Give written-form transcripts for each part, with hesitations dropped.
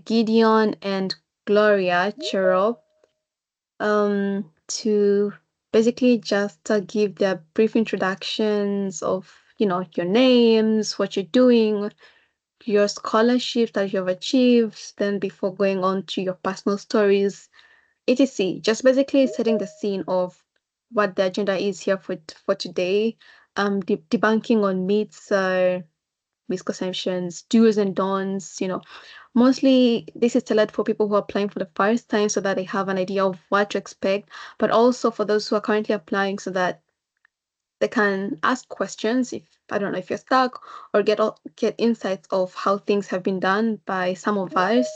Gideon and Gloria cheer up to basically just give their brief introductions of, your names, what you're doing, your scholarship that you have achieved, then before going on to your personal stories, etc. Just basically setting the scene of what the agenda is here for today. Debunking on myths, misconceptions, do's and don'ts. Mostly this is tailored for people who are applying for the first time so that they have an idea of what to expect, but also for those who are currently applying so that they can ask questions if I don't know if you're stuck or get insights of how things have been done by some of us.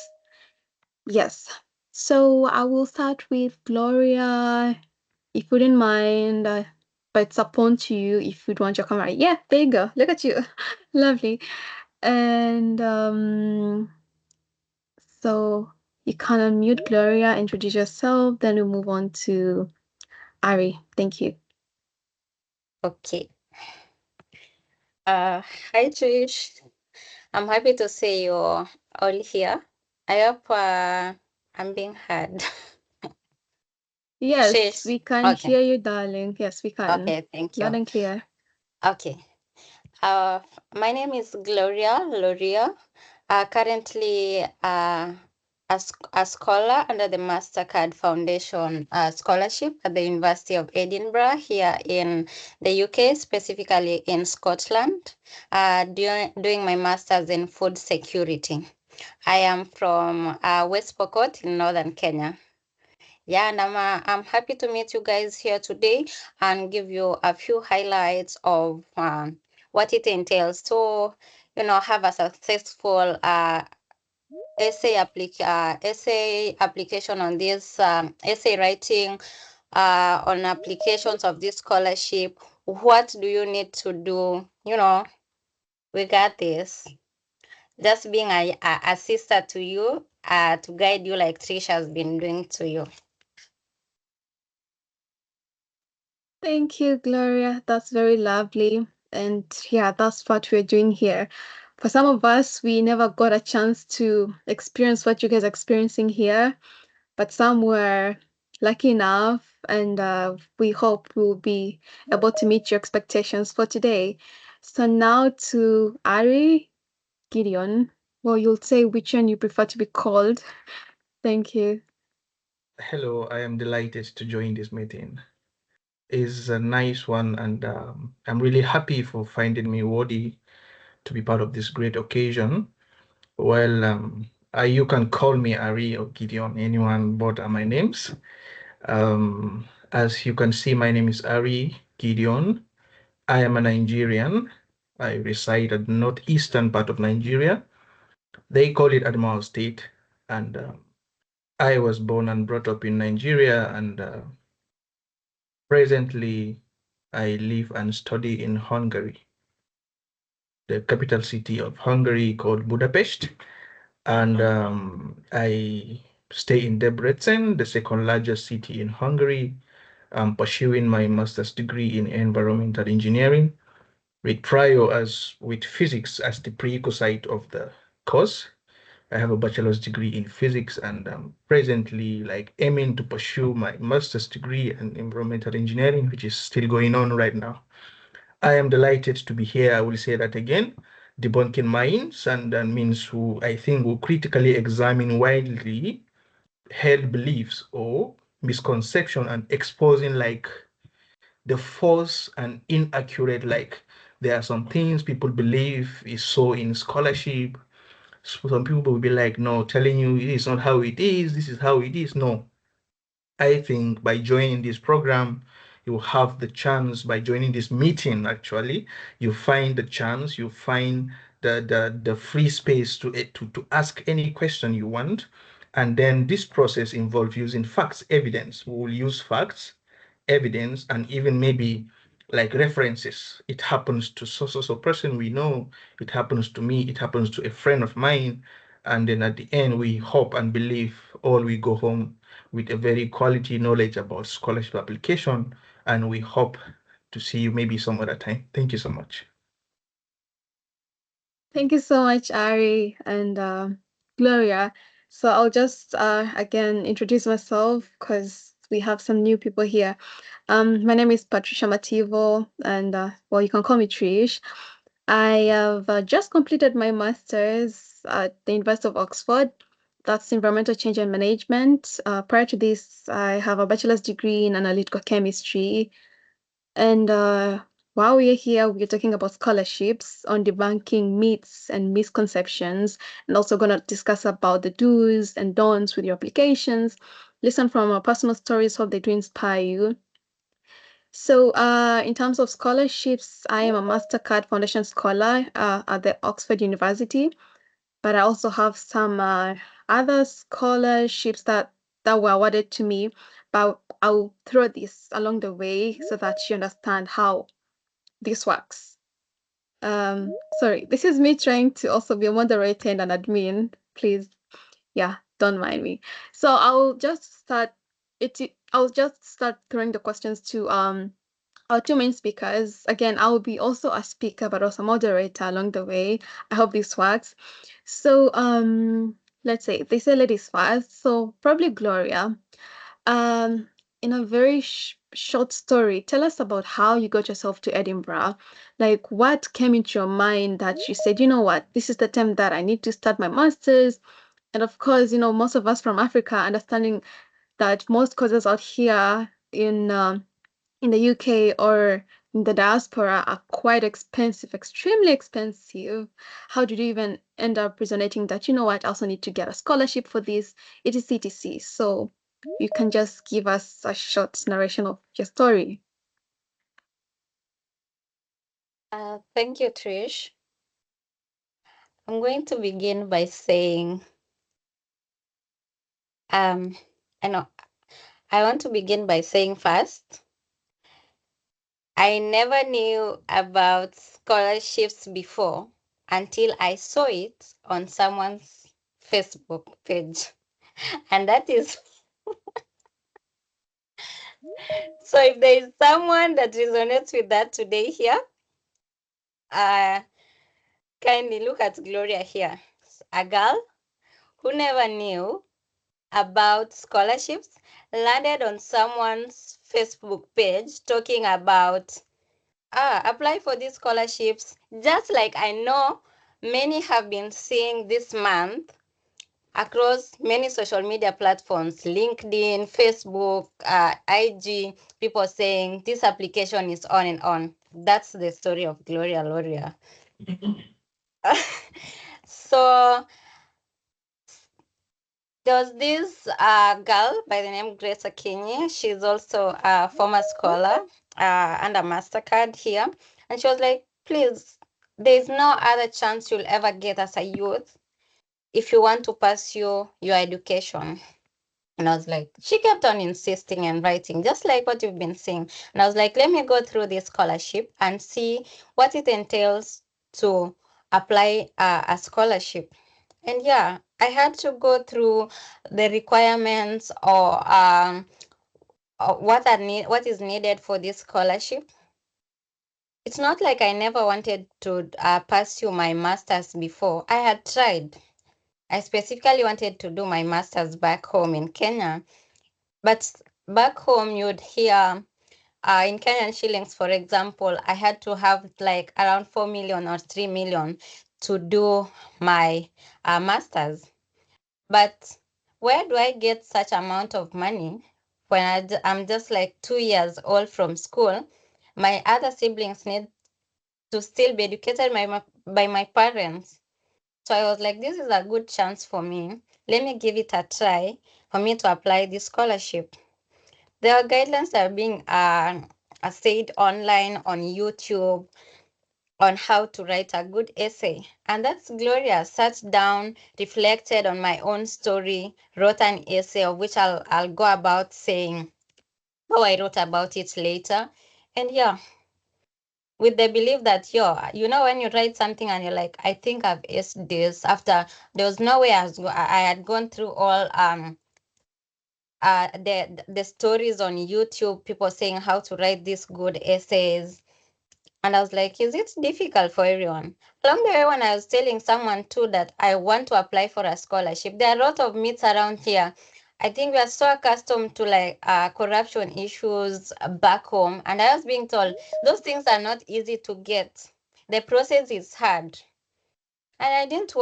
Yes. So I will start with Gloria, if you wouldn't mind. But it's upon to you if you'd want your camera. Yeah, there you go. Look at you. Lovely. And so you can unmute Gloria, introduce yourself, then we'll move on to Ari. Thank you. Okay. Hi Trish. I'm happy to see you all here. I hope I'm being heard. Yes, Trish. we can Okay. hear you, darling. Yes, we can. Okay, thank Loud you. and clear. Okay. Uh, my name is Gloria Loriya. Currently a scholar under the Mastercard Foundation scholarship at the University of Edinburgh here in the UK, specifically in Scotland, doing my master's in food security. I am from West Pokot in northern Kenya. Yeah, and I'm happy to meet you guys here today and give you a few highlights of what it entails to, have a successful essay application on this essay writing on applications of this scholarship. What do you need to do? We got this. Just being a sister to you, to guide you like Trisha has been doing to you. Thank you, Gloria. That's very lovely. And yeah, that's what we're doing here. For some of us, we never got a chance to experience what you guys are experiencing here, but some were lucky enough, and we hope we'll be able to meet your expectations for today. So now to Ari, Gideon. Well, you'll say which one you prefer to be called. Thank you. Hello, I am delighted to join this meeting. It's a nice one, and I'm really happy for finding me worthy to be part of this great occasion. Well, you can call me Ari or Gideon, anyone, both are my names. As you can see, my name is Ari Gideon. I am a Nigerian. I reside at the northeastern part of Nigeria. They call it Adamawa State, and I was born and brought up in Nigeria, and presently I live and study in Hungary, the capital city of Hungary called Budapest. And I stay in Debrecen, the second largest city in Hungary. I'm pursuing my master's degree in environmental engineering with with physics as the prerequisite of the course. I have a bachelor's degree in physics, and I'm presently like aiming to pursue my master's degree in environmental engineering, which is still going on right now. I am delighted to be here. I will say that again. Debunking minds, and that means who I think will critically examine widely held beliefs or misconception and exposing like the false and inaccurate, like there are some things people believe is so in scholarship. Some people will be like, no, telling you it is not how it is, this is how it is. No, I think by joining this program, you have the chance, by joining this meeting, actually, you find the chance, you find the free space to ask any question you want. And then this process involves using facts, evidence. We will use facts, evidence, and even maybe like references. It happens to so person we know, it happens to me, it happens to a friend of mine. And then at the end, we hope and believe all we go home with a very quality knowledge about scholarship application. And we hope to see you maybe some other time. Thank you so much. Thank you so much, Ari. And Gloria. So I'll just again introduce myself because we have some new people here. My name is Patricia Mativo, and well, you can call me Trish. I have just completed my master's at the University of Oxford. That's environmental change and management. Prior to this, I have a bachelor's degree in analytical chemistry. And while we're here, we're talking about scholarships on debunking myths and misconceptions, and also going to discuss about the do's and don'ts with your applications. Listen from our personal stories, hope they do inspire you. So, in terms of scholarships, I am a MasterCard Foundation scholar at the Oxford University, but I also have some other scholarships that were awarded to me. But I'll throw this along the way so that you understand how this works. Sorry, this is me trying to also be a moderator and an admin. Please, yeah, don't mind me. So I'll just start throwing the questions to our two main speakers. Again, I will be also a speaker, but also moderator along the way. I hope this works. So, let's say they say ladies first. So probably Gloria. Um, in a very short story, tell us about how you got yourself to Edinburgh. Like, what came into your mind that you said, you know what, this is the time that I need to start my master's. And of course, most of us from Africa, understanding that most courses out here in the UK or in the diaspora are quite expensive, extremely expensive. How did you even end up resonating that, you know what, I also need to get a scholarship for this, etc, etc? So you can just give us a short narration of your story. Thank you, Trish. I'm going to begin by saying, um, I know I want to begin by saying first, I never knew about scholarships before until I saw it on someone's Facebook page. And that is, so if there is someone that resonates with that today here, uh, kindly look at Gloria here. A girl who never knew about scholarships landed on someone's Facebook page talking about apply for these scholarships, just like I know many have been seeing this month across many social media platforms, LinkedIn, Facebook, IG, people saying this application is on and on. That's the story of Gloria Loria. So there was this girl by the name Grace Akinyi. She's also a former scholar and a MasterCard here. And she was like, please, there's no other chance you'll ever get as a youth if you want to pursue your education. And I was like, she kept on insisting and writing, just like what you've been saying. And I was like, let me go through this scholarship and see what it entails to apply a scholarship. And yeah, I had to go through the requirements or what is needed for this scholarship. It's not like I never wanted to pursue my master's before. I had tried. I specifically wanted to do my master's back home in Kenya, but back home you'd hear in Kenyan shillings, for example, I had to have like around 4 million or 3 million to do my master's. But where do I get such amount of money when I'm just like 2 years old from school? My other siblings need to still be educated by my parents. So I was like, this is a good chance for me. Let me give it a try for me to apply this scholarship. There are guidelines that are being said online on YouTube on how to write a good essay. And that's Gloria sat down, reflected on my own story, wrote an essay of which I'll go about saying how I wrote about it later. And yeah, with the belief that when you write something and you're like, I think I've aced this after there was no way I had gone through all the stories on YouTube, people saying how to write these good essays. And I was like, is it difficult for everyone? Along the way, when I was telling someone too that I want to apply for a scholarship, there are a lot of myths around here. I think we are so accustomed to like corruption issues back home. And I was being told those things are not easy to get. The process is hard. And I didn't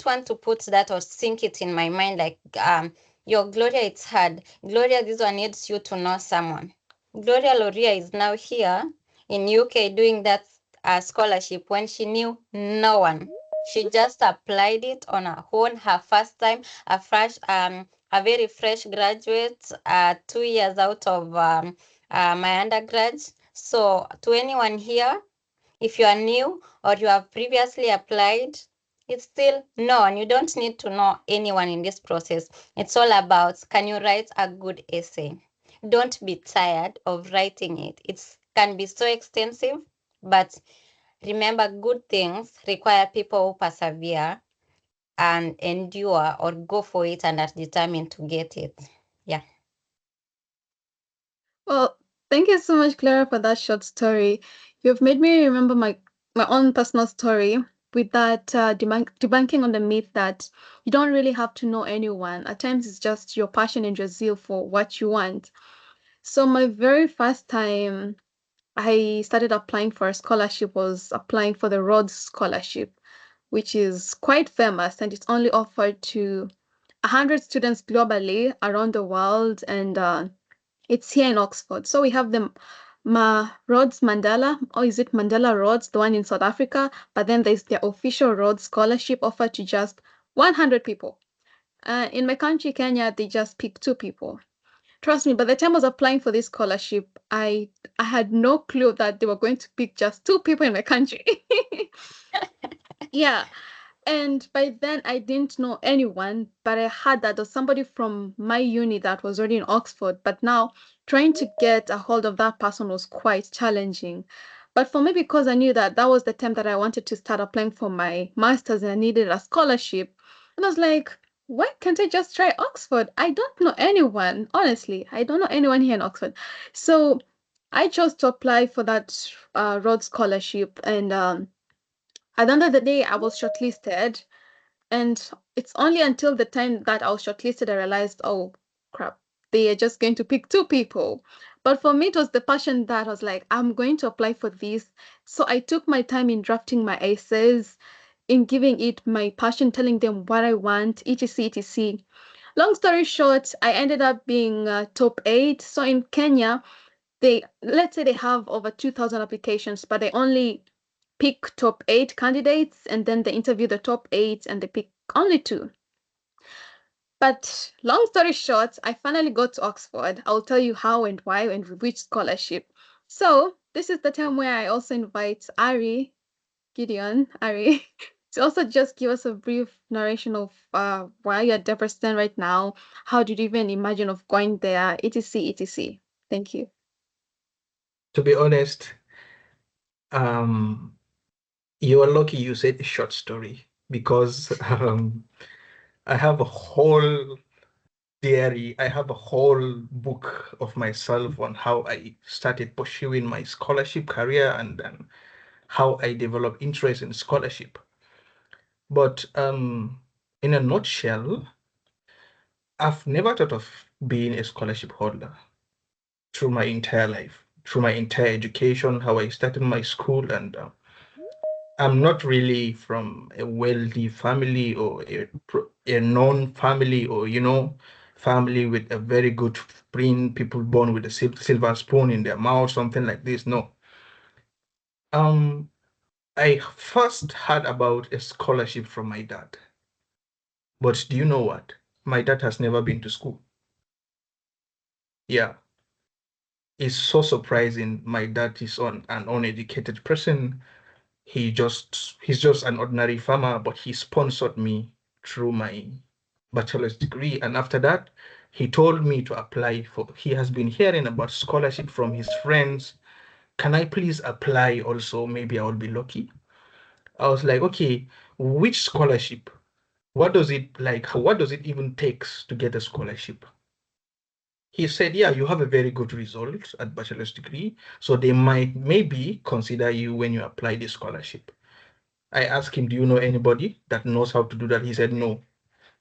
want to put that or sink it in my mind like your Gloria, it's hard. Gloria, this one needs you to know someone. Gloria Loriya is now here in UK doing that scholarship when she knew no one. She just applied it on her own, her first time, a very fresh graduate, 2 years out of my undergrad. So to anyone here, if you are new or you have previously applied, it's still no, and you don't need to know anyone in this process. It's all about, can you write a good essay? Don't be tired of writing it. It can be so extensive, but remember, good things require people who persevere and endure or go for it and are determined to get it. Yeah. Well, thank you so much, Clara, for that short story. You've made me remember my own personal story with that debunking on the myth that you don't really have to know anyone. At times, it's just your passion and your zeal for what you want. So my very first time I started applying for a scholarship was applying for the Rhodes Scholarship, which is quite famous and it's only offered to 100 students globally around the world, and it's here in Oxford. So we have the Rhodes Mandela, or is it Mandela Rhodes, the one in South Africa? But then there's the official Rhodes Scholarship offered to just 100 people. In my country, Kenya, they just pick two people. Trust me, by the time I was applying for this scholarship, I had no clue that they were going to pick just two people in my country. Yeah, and by then, I didn't know anyone, but I heard that there's somebody from my uni that was already in Oxford. But now, trying to get a hold of that person was quite challenging. But for me, because I knew that that was the time that I wanted to start applying for my master's and I needed a scholarship, and I was like, why can't I just try Oxford? I don't know anyone, honestly. I don't know anyone here in Oxford. So I chose to apply for that Rhodes scholarship, and at the end of the day, I was shortlisted. And it's only until the time that I was shortlisted I realized, oh crap, they are just going to pick two people. But for me, it was the passion that was like, I'm going to apply for this. So I took my time in drafting my essays, in giving it my passion, telling them what I want, etc, etc. Long story short, I ended up being top eight. So in Kenya, they let's say they have over 2,000 applications, but they only pick top eight candidates and then they interview the top eight and they pick only two. But long story short, I finally got to Oxford. I'll tell you how and why and with which scholarship. So this is the time where I also invite Ari, to also just give us a brief narration of why you're at Debrecen right now. How did you even imagine of going there, etc, etc. Thank you. To be honest, um, you are lucky you said a short story because I have a whole diary, I have a whole book of myself on how I started pursuing my scholarship career and then how I developed interest in scholarship. But in a nutshell, I've never thought of being a scholarship holder through my entire life, through my entire education, how I started my school, and I'm not really from a wealthy family or a known family or, family with a very good brain, people born with a silver spoon in their mouth, something like this. No. Um, I first heard about a scholarship from my dad. But do you know what? My dad has never been to school. Yeah, it's so surprising. My dad is an uneducated person. He's just an ordinary farmer, but he sponsored me through my bachelor's degree. And after that, he told me to apply for, he has been hearing about scholarship from his friends. Can I please apply also? Maybe I will be lucky. I was like, okay, which scholarship? What does it like? What does it even takes to get a scholarship? He said, yeah, you have a very good result at bachelor's degree, so they might maybe consider you when you apply the scholarship. I asked him, do you know anybody that knows how to do that? He said, no.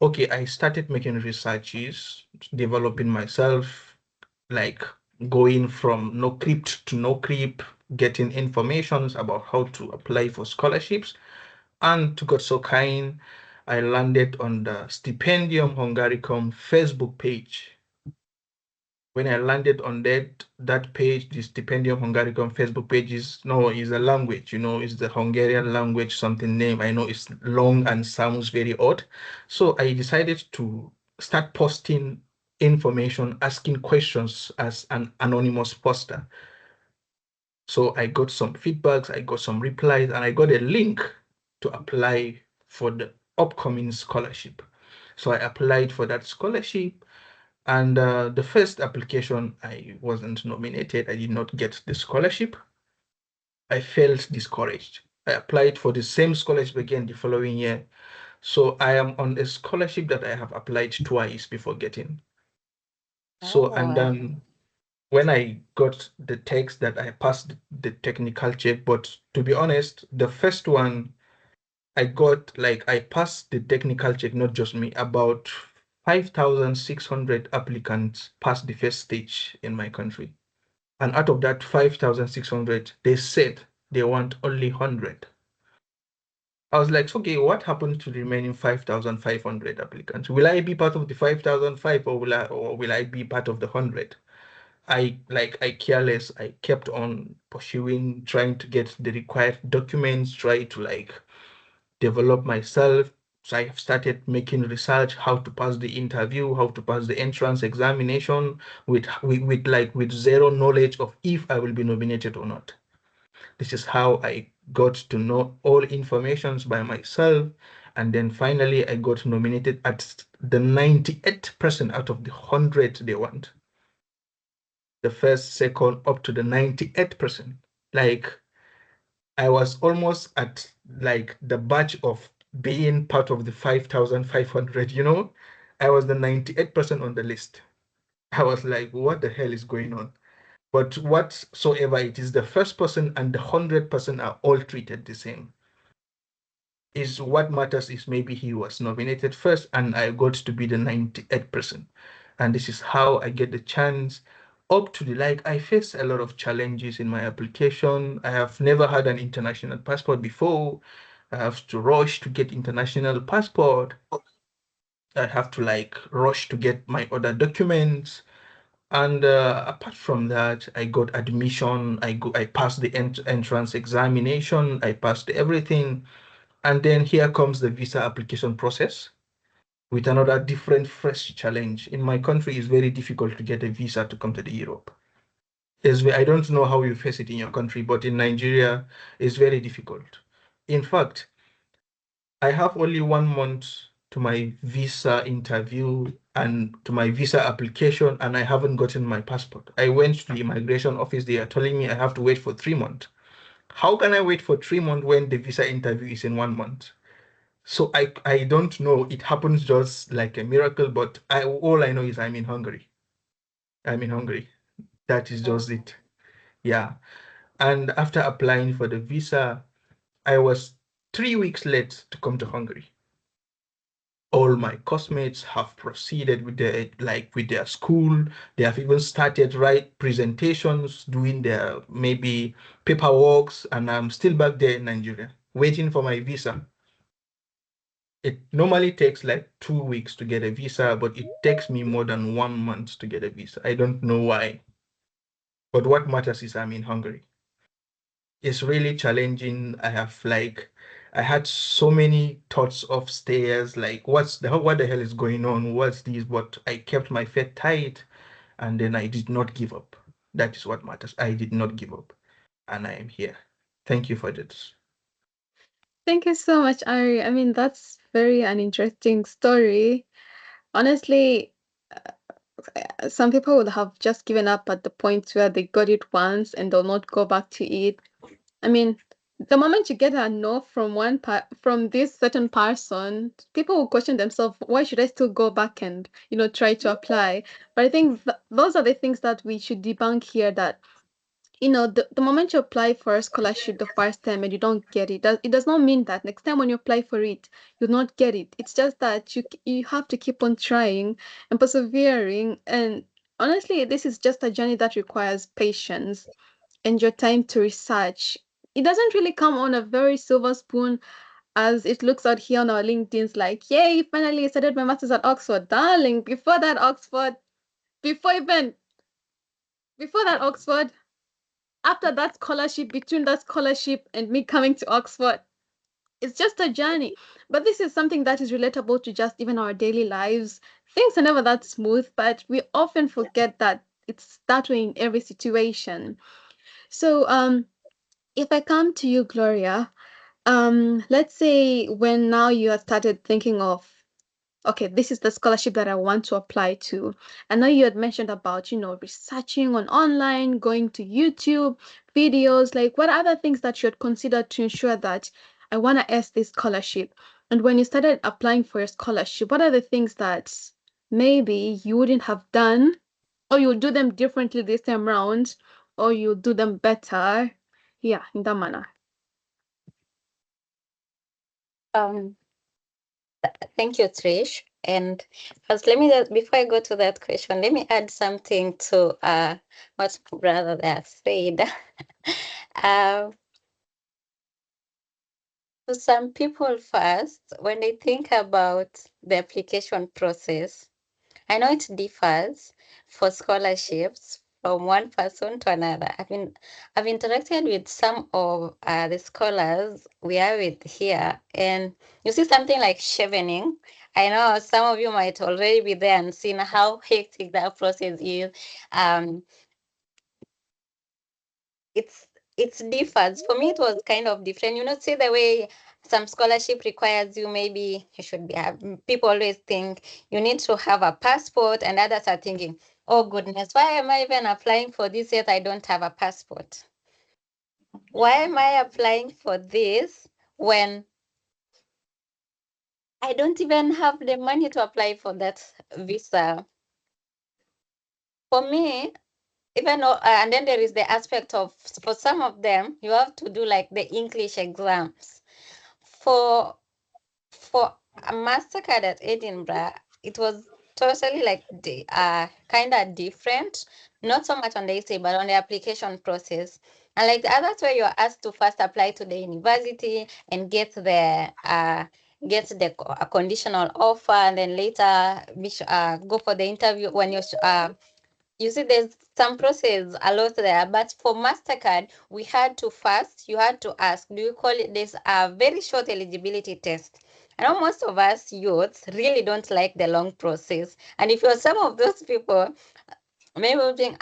Okay, I started making researches, developing myself, like going from no crypt to no creep, getting informations about how to apply for scholarships. And to God so kind, I landed on the Stipendium Hungaricum Facebook page. When I landed on that page, the Stipendium Hungaricum Facebook page is a language, it's the Hungarian language, something name. I know it's long and sounds very odd. So I decided to start posting information, asking questions as an anonymous poster. So I got some feedbacks, I got some replies, and I got a link to apply for the upcoming scholarship. So I applied for that scholarship. And the first application, I wasn't nominated. I did not get the scholarship. I felt discouraged. I applied for the same scholarship again the following year. So I am on a scholarship that I have applied twice before getting. So, and Oh, then when I got the text that I passed the technical check, but to be honest, the first one I got, like, I passed the technical check, not just me, about 5,600 applicants passed the first stage in my country. And out of that 5,600, they said they want only 100. I was like, okay, what happened to the remaining 5,500 applicants? Will I be part of the 5,005 or will I be part of the 100? I careless. I kept on pursuing, trying to get the required documents, try to develop myself. So I have started making research how to pass the interview, how to pass the entrance examination with zero knowledge of if I will be nominated or not. This is how I got to know all informations by myself. And then finally I got nominated at the 98% out of the 100 they want. The first, second, up to the 98%. Like I was almost at the batch of being part of the 5,500, I was the 98% on the list. I was like, what the hell is going on? But whatsoever it is, the first person and the 100% are all treated the same. Is what matters is maybe he was nominated first and I got to be the 98%. And this is how I get the chance up to the I faced a lot of challenges in my application. I have never had an international passport before. I have to rush to get international passport. I have to rush to get my other documents. And apart from that, I got admission. I passed the entrance examination. I passed everything. And then here comes the visa application process with another different fresh challenge. In my country, it's very difficult to get a visa to come to the Europe. I don't know how you face it in your country, but in Nigeria, it's very difficult. In fact, I have only 1 month to my visa interview and to my visa application, and I haven't gotten my passport. I went to the immigration office. They are telling me I have to wait for 3 months. How can I wait for 3 months when the visa interview is in 1 month? So I don't know. It happens just like a miracle, but all I know is I'm in Hungary. I'm in Hungary. That is just it. Yeah. And after applying for the visa, I was 3 weeks late to come to Hungary. All my classmates have proceeded with their school. They have even started write presentations, doing their maybe paperworks, and I'm still back there in Nigeria waiting for my visa. It normally takes 2 weeks to get a visa, but it takes me more than 1 month to get a visa. I don't know why. But what matters is I'm in Hungary. It's really challenging. I had so many thoughts of stairs, like what the hell is going on? What's this? But I kept my faith tight and then I did not give up. That is what matters. I did not give up. And I am here. Thank you for this. Thank you so much, Ari. I mean, that's very an interesting story. Honestly, some people would have just given up at the point where they got it once and they'll not go back to it. I mean, The moment you get a no from from this certain person, people will question themselves, why should I still go back and, try to apply? But I think those are the things that we should debunk here, that the moment you apply for a scholarship the first time and you don't get it, it does not mean that next time when you apply for it, you'll not get it. It's just that you have to keep on trying and persevering. And honestly, this is just a journey that requires patience and your time to research. It doesn't really come on a very silver spoon as it looks out here on our LinkedIn's like, yay, finally I started my master's at Oxford. Darling, before even, before that Oxford, after that scholarship, between that scholarship and me coming to Oxford, it's just a journey. But this is something that is relatable to just even our daily lives. Things are never that smooth, but we often forget that it's that way in every situation. So, if I come to you, Gloria, let's say when now you have started thinking of, okay, this is the scholarship that I want to apply to. I know you had mentioned about, researching on online, going to YouTube, videos, like what other things that you had considered to ensure that I want to ask this scholarship? And when you started applying for your scholarship, what are the things that maybe you wouldn't have done, or you'll do them differently this time around, or you'll do them better? Yeah, in that manner. Um, Thank you, Trish. And first, let me just, before I go to that question, let me add something to what brother there said. uh, for some people, first, when they think about the application process, I know it differs for scholarships from one person to another. I've interacted with some of the scholars we are with here, and you see something like chevening. I know some of you might already be there and seen how hectic that process is. Um, it's it's differs. For me, it was kind of different. See the way some scholarship requires you, maybe you should be have, people always think you need to have a passport, and others are thinking, oh goodness, why am I even applying for this yet I don't have a passport? Why am I applying for this when I don't even have the money to apply for that visa? For me, even though, and then there is the aspect of, for some of them you have to do like the English exams. For for a Mastercard at Edinburgh, it was totally like kind of different, not so much on the essay but on the application process. And like the others, where you're asked to first apply to the university and get a conditional offer, and then later go for the interview. When you see, there's some process a lot there, but for MasterCard, you had to ask, do you call it, there's a very short eligibility test. I know most of us youths really don't like the long process. And if you're some of those people, maybe we'll think,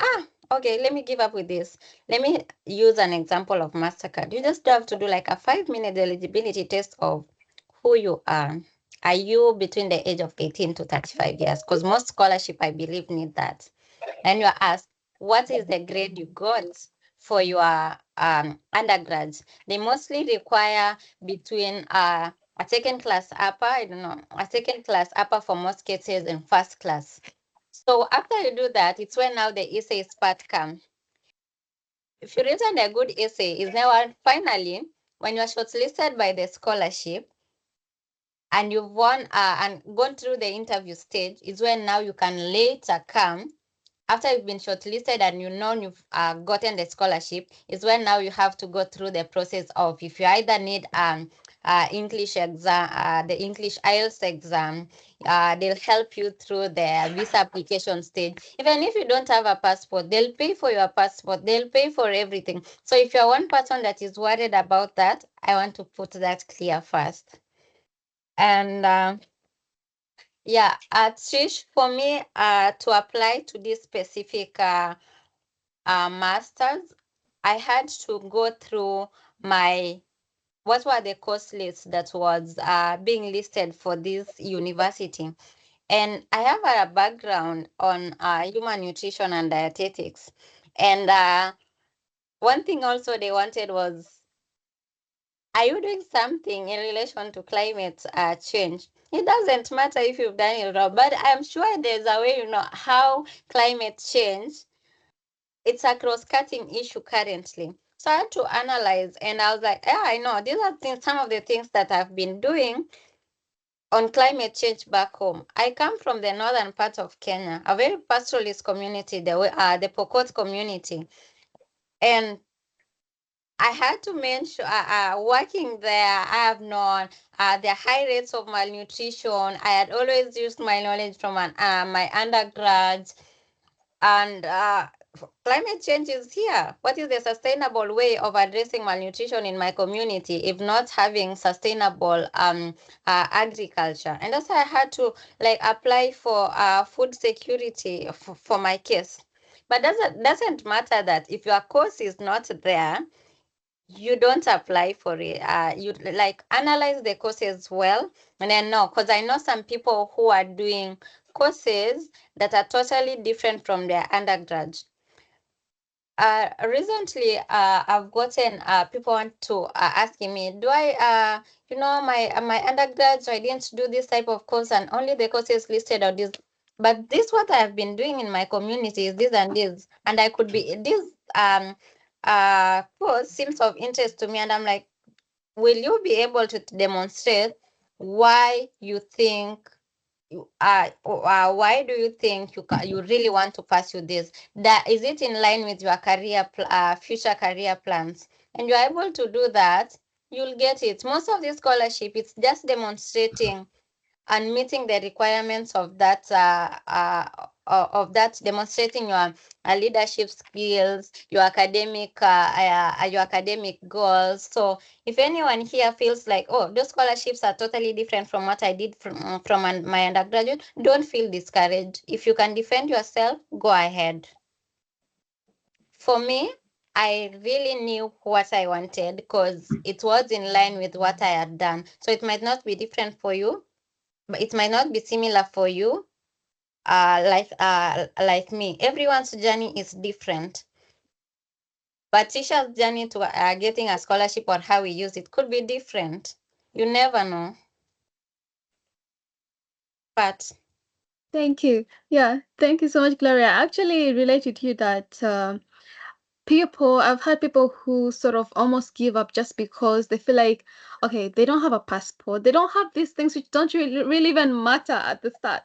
okay, let me give up with this. Let me use an example of MasterCard. You just have to do like a 5 minute eligibility test of who you are. Are you between the age of 18 to 35 years? Because most scholarship, I believe, need that. And you're asked, what is the grade you got for your undergrads? They mostly require between a second class upper, I don't know, a second class upper for most cases, and first class. So after you do that, it's when now the essays part come. If you written a good essay, is now finally when you're shortlisted by the scholarship and you've won and gone through the interview stage, is when now you can later come, after you've been shortlisted and you've gotten the scholarship, is when now you have to go through the process of, if you either need English exam, the English IELTS exam, they'll help you through the visa application stage. Even if you don't have a passport, they'll pay for your passport, they'll pay for everything. So if you're one person that is worried about that, I want to put that clear first. And yeah, Trish, for me, to apply to this specific master's, I had to go through what were the course lists that was being listed for this university. And I have a background on human nutrition and dietetics. And one thing also they wanted was are you doing something in relation to climate change? It doesn't matter if you've done it wrong, but I'm sure there's a way, how climate change, it's a cross-cutting issue currently. So I had to analyze, and I was like, yeah, I know these are some of the things that I've been doing on climate change back home. I come from the northern part of Kenya, a very pastoralist community, the Pokot community, and I had to mention, working there, I have known the high rates of malnutrition. I had always used my knowledge from my undergrad, and climate change is here. What is the sustainable way of addressing malnutrition in my community if not having sustainable agriculture? And that's why I had to like apply for food security for my case. But doesn't matter that if your course is not there, you don't apply for it. You like analyze the courses well, and then no, because I know some people who are doing courses that are totally different from their undergrad. Recently, I've gotten people want to asking me, do I, my undergrad, so I didn't do this type of course, and only the courses listed on this. But this what I have been doing in my community is this and this, and I could be this course seems of interest to me, and I'm like, will you be able to demonstrate why you think why do you think you really want to pursue this? That is it in line with your future career plans? And you're able to do that, you'll get it. Most of the scholarship, it's just demonstrating and meeting the requirements of that, demonstrating your leadership skills, your academic goals. So if anyone here feels like, oh, those scholarships are totally different from what I did from my undergraduate, don't feel discouraged. If you can defend yourself, go ahead. For me, I really knew what I wanted because it was in line with what I had done. So it might not be different for you, but it might not be similar for you, like me. Everyone's journey is different. But Tisha's journey to getting a scholarship or how we use it could be different. You never know. But Thank you. Yeah, thank you so much, Gloria. I actually relate with you that I've had people who sort of almost give up just because they feel like, okay, they don't have a passport, they don't have these things which don't really even matter at the start.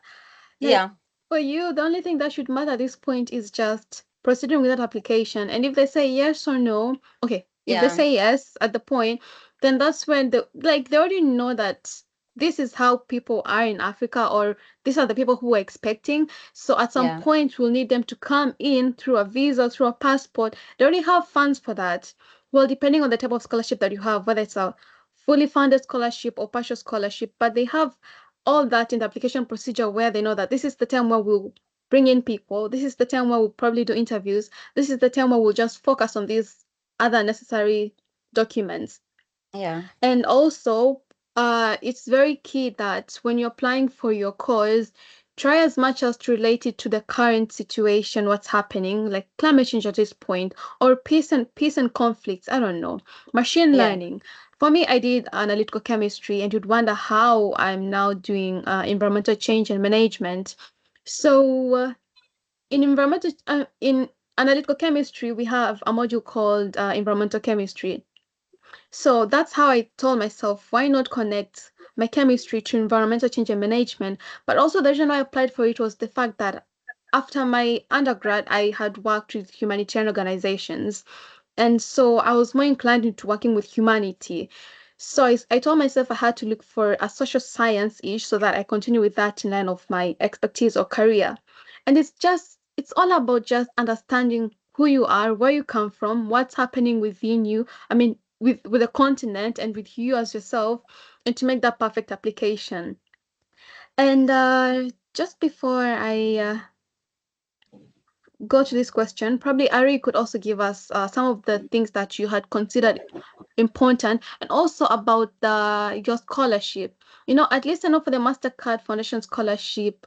Like yeah, for you, the only thing that should matter at this point is just proceeding with that application. And if they say yes or no, okay, if they yeah, say yes at the point, then that's when they already know that this is how people are in Africa, or these are the people who are expecting. So at some yeah, point we'll need them to come in through a visa, through a passport. They already have funds for that. Well, depending on the type of scholarship that you have, whether it's a fully funded scholarship or partial scholarship, but they have all that in the application procedure where they know that this is the time where we'll bring in people, this is the time where we'll probably do interviews, this is the time where we'll just focus on these other necessary documents. yeah, And also, it's very key that when you're applying for your course, try as much as to relate it to the current situation, what's happening, like climate change at this point, or peace and conflicts. I don't know, machine yeah, learning. For me, I did analytical chemistry, and you'd wonder how I'm now doing environmental change and management. So, in analytical chemistry, we have a module called environmental chemistry. So that's how I told myself, why not connect my chemistry to environmental change and management? But also, the reason why I applied for it was the fact that after my undergrad, I had worked with humanitarian organizations. And so I was more inclined into working with humanity. So I told myself I had to look for a social science-ish so that I continue with that in line of my expertise or career. And it's all about just understanding who you are, where you come from, what's happening within you. I mean, with the continent and with you as yourself, and to make that perfect application. And just before I go to this question, probably Ari could also give us some of the things that you had considered important, and also about your scholarship. At least I know for the Mastercard Foundation scholarship,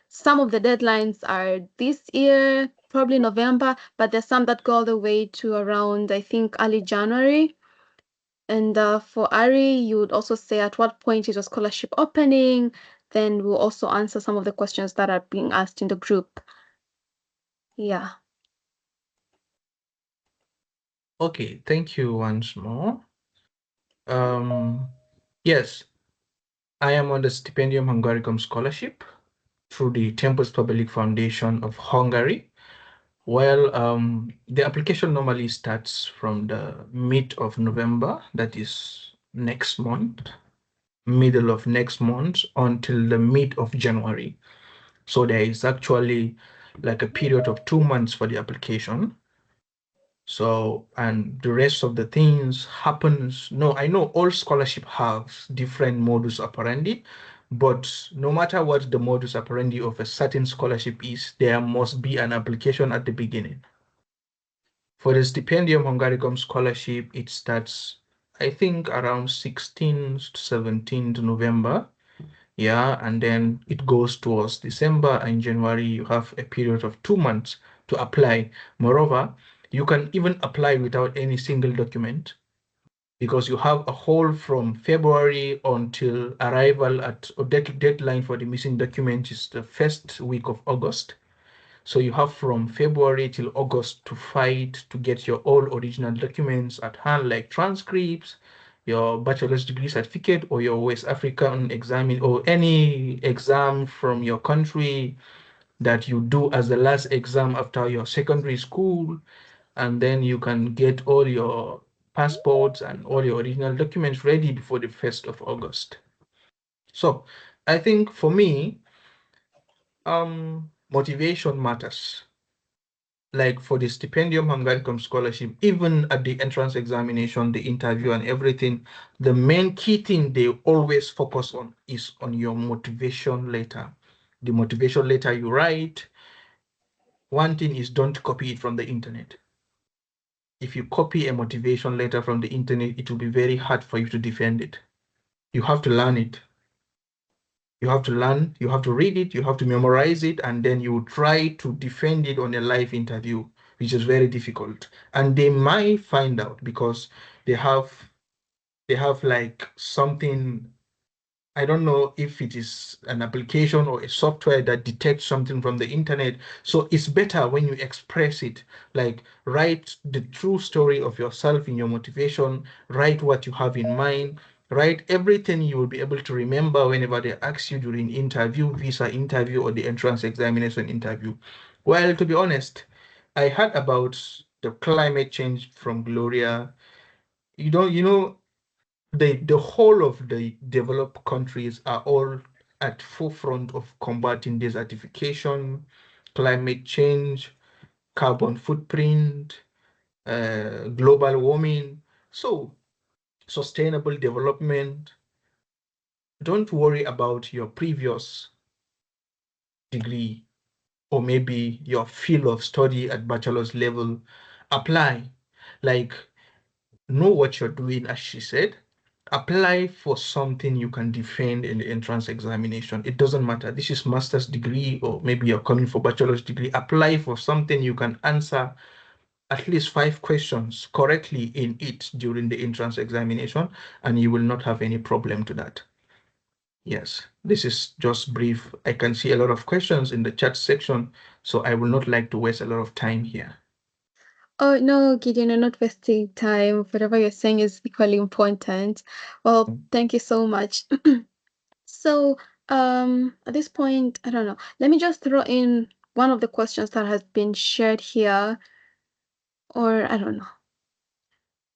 some of the deadlines are this year, probably November, but there's some that go all the way to around, I think, early January. And for Ari, you would also say at what point is your scholarship opening? Then we'll also answer some of the questions that are being asked in the group. Yeah. Okay, thank you once more. Yes, I am on the Stipendium Hungaricum Scholarship through the Tempus Public Foundation of Hungary. Well, the application normally starts from the mid of November, that is next month, middle of next month until the mid of January. So there is actually like a period of 2 months for the application. So, and the rest of the things happens. No, I know all scholarship have different modus operandi, but no matter what the modus operandi of a certain scholarship is, there must be an application at the beginning. For the Stipendium Hungaricum scholarship, it starts, I think, around 16th to 17th November. Yeah, and then it goes towards December and January. You have a period of 2 months to apply. Moreover, you can even apply without any single document because you have a whole from February until arrival at or deadline for the missing document is the first week of August. So you have from February till August to fight to get your all original documents at hand, like transcripts, your bachelor's degree certificate, or your West African exam, or any exam from your country that you do as the last exam after your secondary school. And then you can get all your passports and all your original documents ready before the 1st of August. So I think for me, motivation matters. Like for the Stipendium Hungaricum scholarship, even at the entrance examination, the interview and everything, the main key thing they always focus on is on your motivation letter. The motivation letter you write, one thing is don't copy it from the internet. If you copy a motivation letter from the internet, it will be very hard for you to defend it. You have to learn it. You have to learn, you have to read it, you have to memorize it, and then you try to defend it on a live interview, which is very difficult. And they might find out because they have they have like something. I don't know if it is an application or a software that detects something from the internet. So it's better when you express it, like write the true story of yourself in your motivation, write what you have in mind, write everything you will be able to remember whenever they ask you during interview, visa interview, or the entrance examination interview. Well, to be honest, I heard about the climate change from Gloria. You know, the whole of the developed countries are all at forefront of combating desertification, climate change, carbon footprint, global warming. So sustainable development. Don't worry about your previous degree or maybe your field of study at bachelor's level. Apply. Like know what you're doing, as she said. Apply for something you can defend in the entrance examination. It doesn't matter. This is master's degree, or maybe you're coming for bachelor's degree. Apply for something you can answer at least 5 questions correctly in it during the entrance examination, and you will not have any problem to that. Yes, this is just brief. I can see a lot of questions in the chat section, so I will not like to waste a lot of time here. Oh, no, Gideon, you're not wasting time. Whatever you're saying is equally important. Well, thank you so much. So, at this point, I don't know. Let me just throw in one of the questions that has been shared here, or I don't know.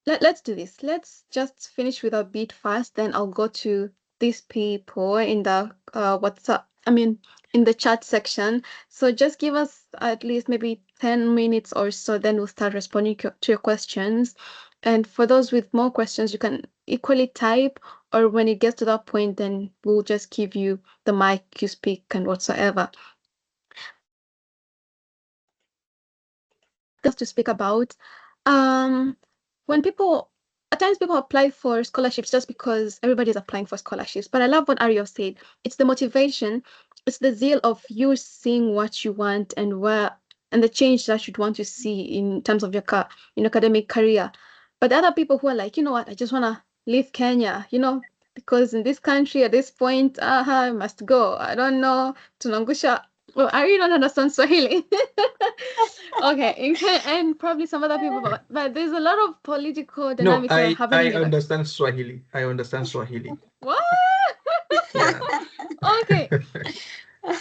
Let's do this. Let's just finish with a bit fast, then I'll go to these people in the WhatsApp, I mean, in the chat section. So just give us at least maybe 10 minutes or so, then we'll start responding to your questions. And for those with more questions, you can equally type, or when it gets to that point, then we'll just give you the mic, you speak, and whatsoever. To speak about. When people at times people apply for scholarships just because everybody's applying for scholarships. But I love what Ariel said. It's the motivation, it's the zeal of you seeing what you want and where and the change that you'd want to see in terms of your academic career. But other people who are like, you know what, I just wanna leave Kenya, because in this country at this point, I must go. I don't know, tunangusha. Well, I really don't understand Swahili. Okay, and probably some other people, but there's a lot of political No, dynamics that are I happening in the understand Swahili. I understand Swahili. what? Yeah. Okay,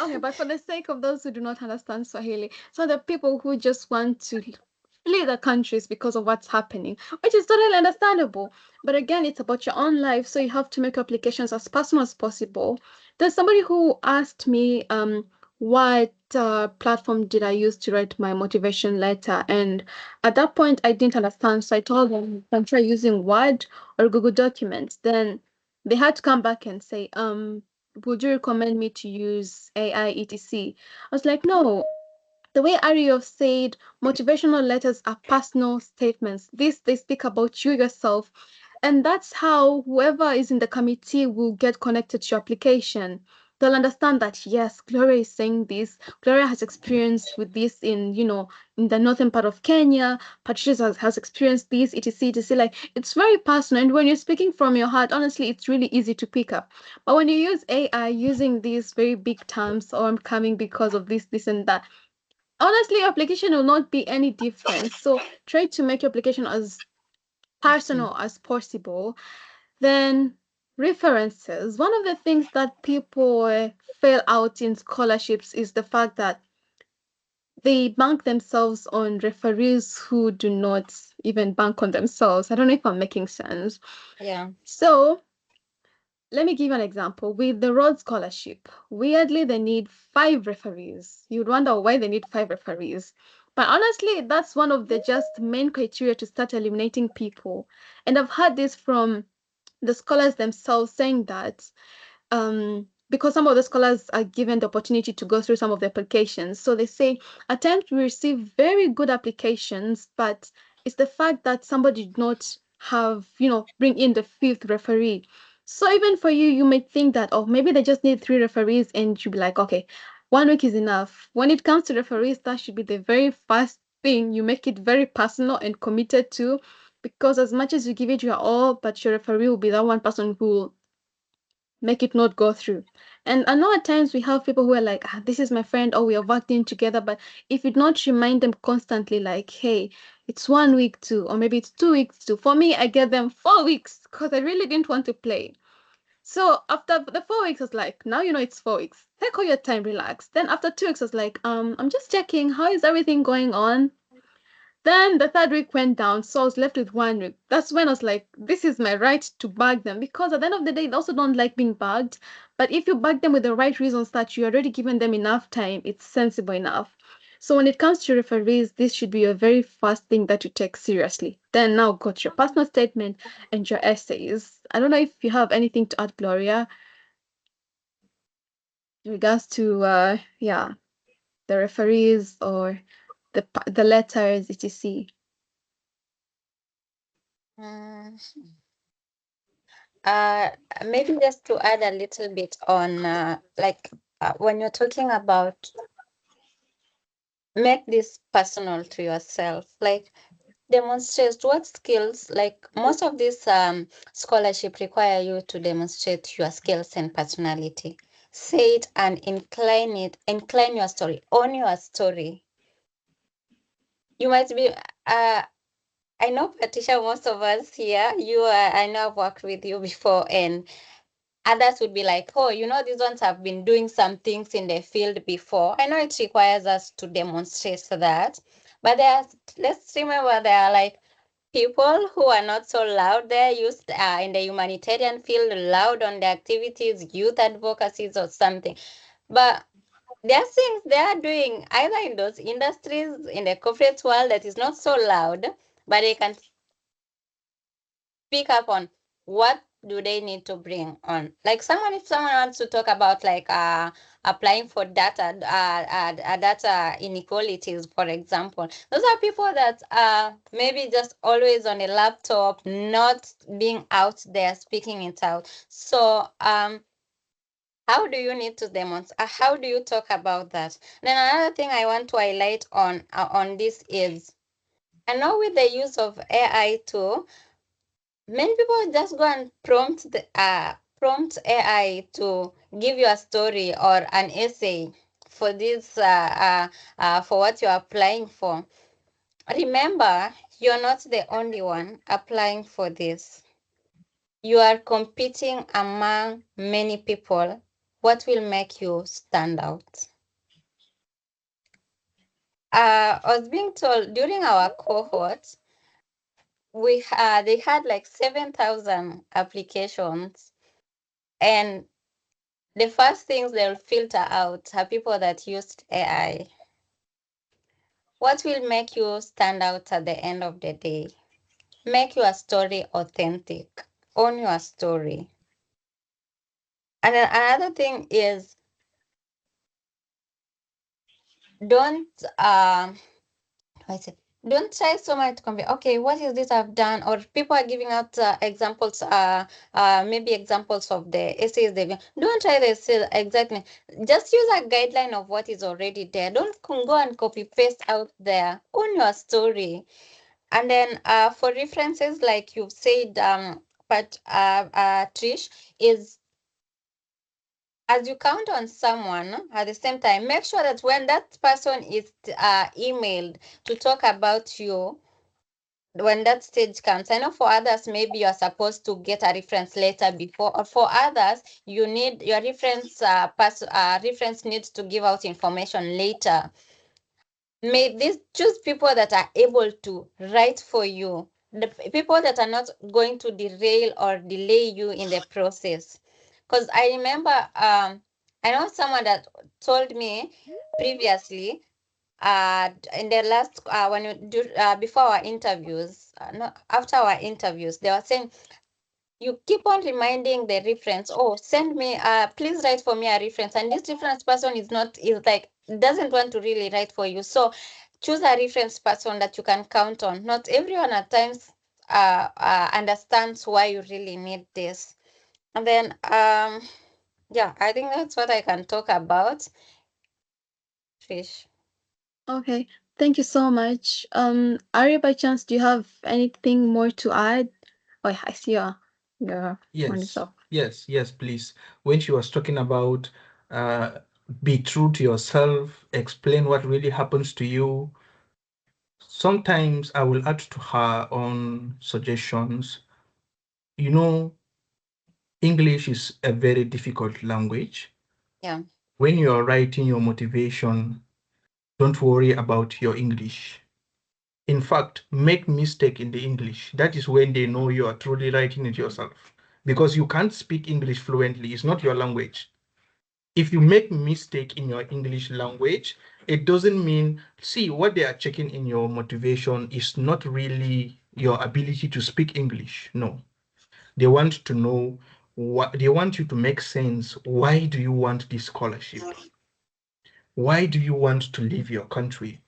okay, but for the sake of those who do not understand Swahili, so the people who just want to flee the countries because of what's happening, which is totally understandable. But again, it's about your own life, so you have to make your applications as personal as possible. There's somebody who asked me, what platform did I use to write my motivation letter? And at that point, I didn't understand, so I told them you can try using Word or Google Documents. Then they had to come back and say, would you recommend me to use AI etc? I was like, no. The way Ariel said, motivational letters are personal statements. This they speak about you yourself, and that's how whoever is in the committee will get connected to your application. They'll understand that yes, Gloria is saying this. Gloria has experience with this in the northern part of Kenya. Patricia has experienced this, etc, etc. Like it's very personal, and when you're speaking from your heart, honestly, it's really easy to pick up. But when you use AI using these very big terms, or I'm coming because of this, and that, honestly, your application will not be any different. So try to make your application as personal as possible. Then references. One of the things that people fail out in scholarships is the fact that they bank themselves on referees who do not even bank on themselves. I don't know if I'm making sense. Yeah. So let me give you an example. With the Rhodes Scholarship, weirdly, they need 5 referees. You'd wonder why they need 5 referees. But honestly, that's one of the just main criteria to start eliminating people. And I've heard this from the scholars themselves saying that because some of the scholars are given the opportunity to go through some of the applications. So they say at times we receive very good applications, but it's the fact that somebody did not have, bring in the 5th referee. So even for you, you may think that, oh, maybe they just need 3 referees, and you'll be like, okay, 1 week is enough. When it comes to referees, that should be the very first thing you make it very personal and committed to, because as much as you give it your all, but your referee will be that one person who make it not go through. And I know at times we have people who are like, this is my friend, or we are working together. But if you not remind them constantly, like, hey, it's 1 week too, or maybe it's 2 weeks too. For me, I get them 4 weeks because I really didn't want to play. So after the 4 weeks, I was like, now you know it's 4 weeks. Take all your time, relax. Then after 2 weeks, I was like, I'm just checking, how is everything going on? Then the third week went down, so I was left with 1 week. That's when I was like, this is my right to bug them, because at the end of the day, they also don't like being bugged. But if you bug them with the right reasons that you already given them enough time, it's sensible enough. So when it comes to referees, this should be your very first thing that you take seriously. Then now go to your personal statement and your essays. I don't know if you have anything to add, Gloria, in regards to yeah, the referees or the letters, etc. Mm, uh, Maybe just to add a little bit on, when you're talking about make this personal to yourself, like demonstrate what skills, like most of these scholarship require you to demonstrate your skills and personality. Say it and incline your story, own your story. You might be I know, Patricia, most of us here, I know I've worked with you before, and others would be like, oh, these ones have been doing some things in the field before. I know it requires us to demonstrate that, but let's remember there are like people who are not so loud. They're used in the humanitarian field, loud on the activities, youth advocacies or something. But there are things they are doing either in those industries, in the corporate world that is not so loud, but they can pick up on what do they need to bring on. Like if someone wants to talk about like applying for data inequalities, for example, those are people that are maybe just always on a laptop, not being out there speaking it out. So how do you need to demonstrate? How do you talk about that? Then another thing I want to highlight on this is And now with the use of AI too, many people just go and prompt AI to give you a story or an essay for this for what you're applying for. Remember, you're not the only one applying for this. You are competing among many people. What will make you stand out? I was being told during our cohort, they had like 7,000 applications, and the first things they'll filter out are people that used AI. What will make you stand out at the end of the day? Make your story authentic. Own your story. And then another thing is, don't I say, don't try so much to compare. Okay, what is this I've done? Or people are giving out examples, maybe examples of the essays they've done. Don't try the essay exactly. Just use a guideline of what is already there. Don't go and copy paste out there. Own your story. And then for references, like you've said, but Trish, is as you count on someone at the same time, make sure that when that person is emailed to talk about you, when that stage comes. I know for others, maybe you're supposed to get a reference letter before, or for others, you need your reference needs to give out information later. May this choose people that are able to write for you, the people that are not going to derail or delay you in the process. Because I remember, I know someone that told me previously, in the last when you do before our interviews, no, after our interviews, they were saying you keep on reminding the reference, oh, send me please write for me a reference, and this reference person is like doesn't want to really write for you. So choose a reference person that you can count on. Not everyone at times understands why you really need this. And then yeah, I think that's what I can talk about, Trish. Okay, thank you so much. Ari, by chance, do you have anything more to add? Oh, yeah, I see your one is Yes, up. yes, please. When she was talking about uh, be true to yourself, explain what really happens to you. Sometimes I will add to her own suggestions. You know, English is a very difficult language. Yeah. When you're writing your motivation, don't worry about your English. In fact, make mistake in the English. That is when they know you are truly writing it yourself. Because you can't speak English fluently. It's not your language. If you make mistake in your English language, it doesn't mean, see, what they are checking in your motivation is not really your ability to speak English. No, they want to know what they want you to make sense. Why do you want this scholarship? Why do you want to leave your country?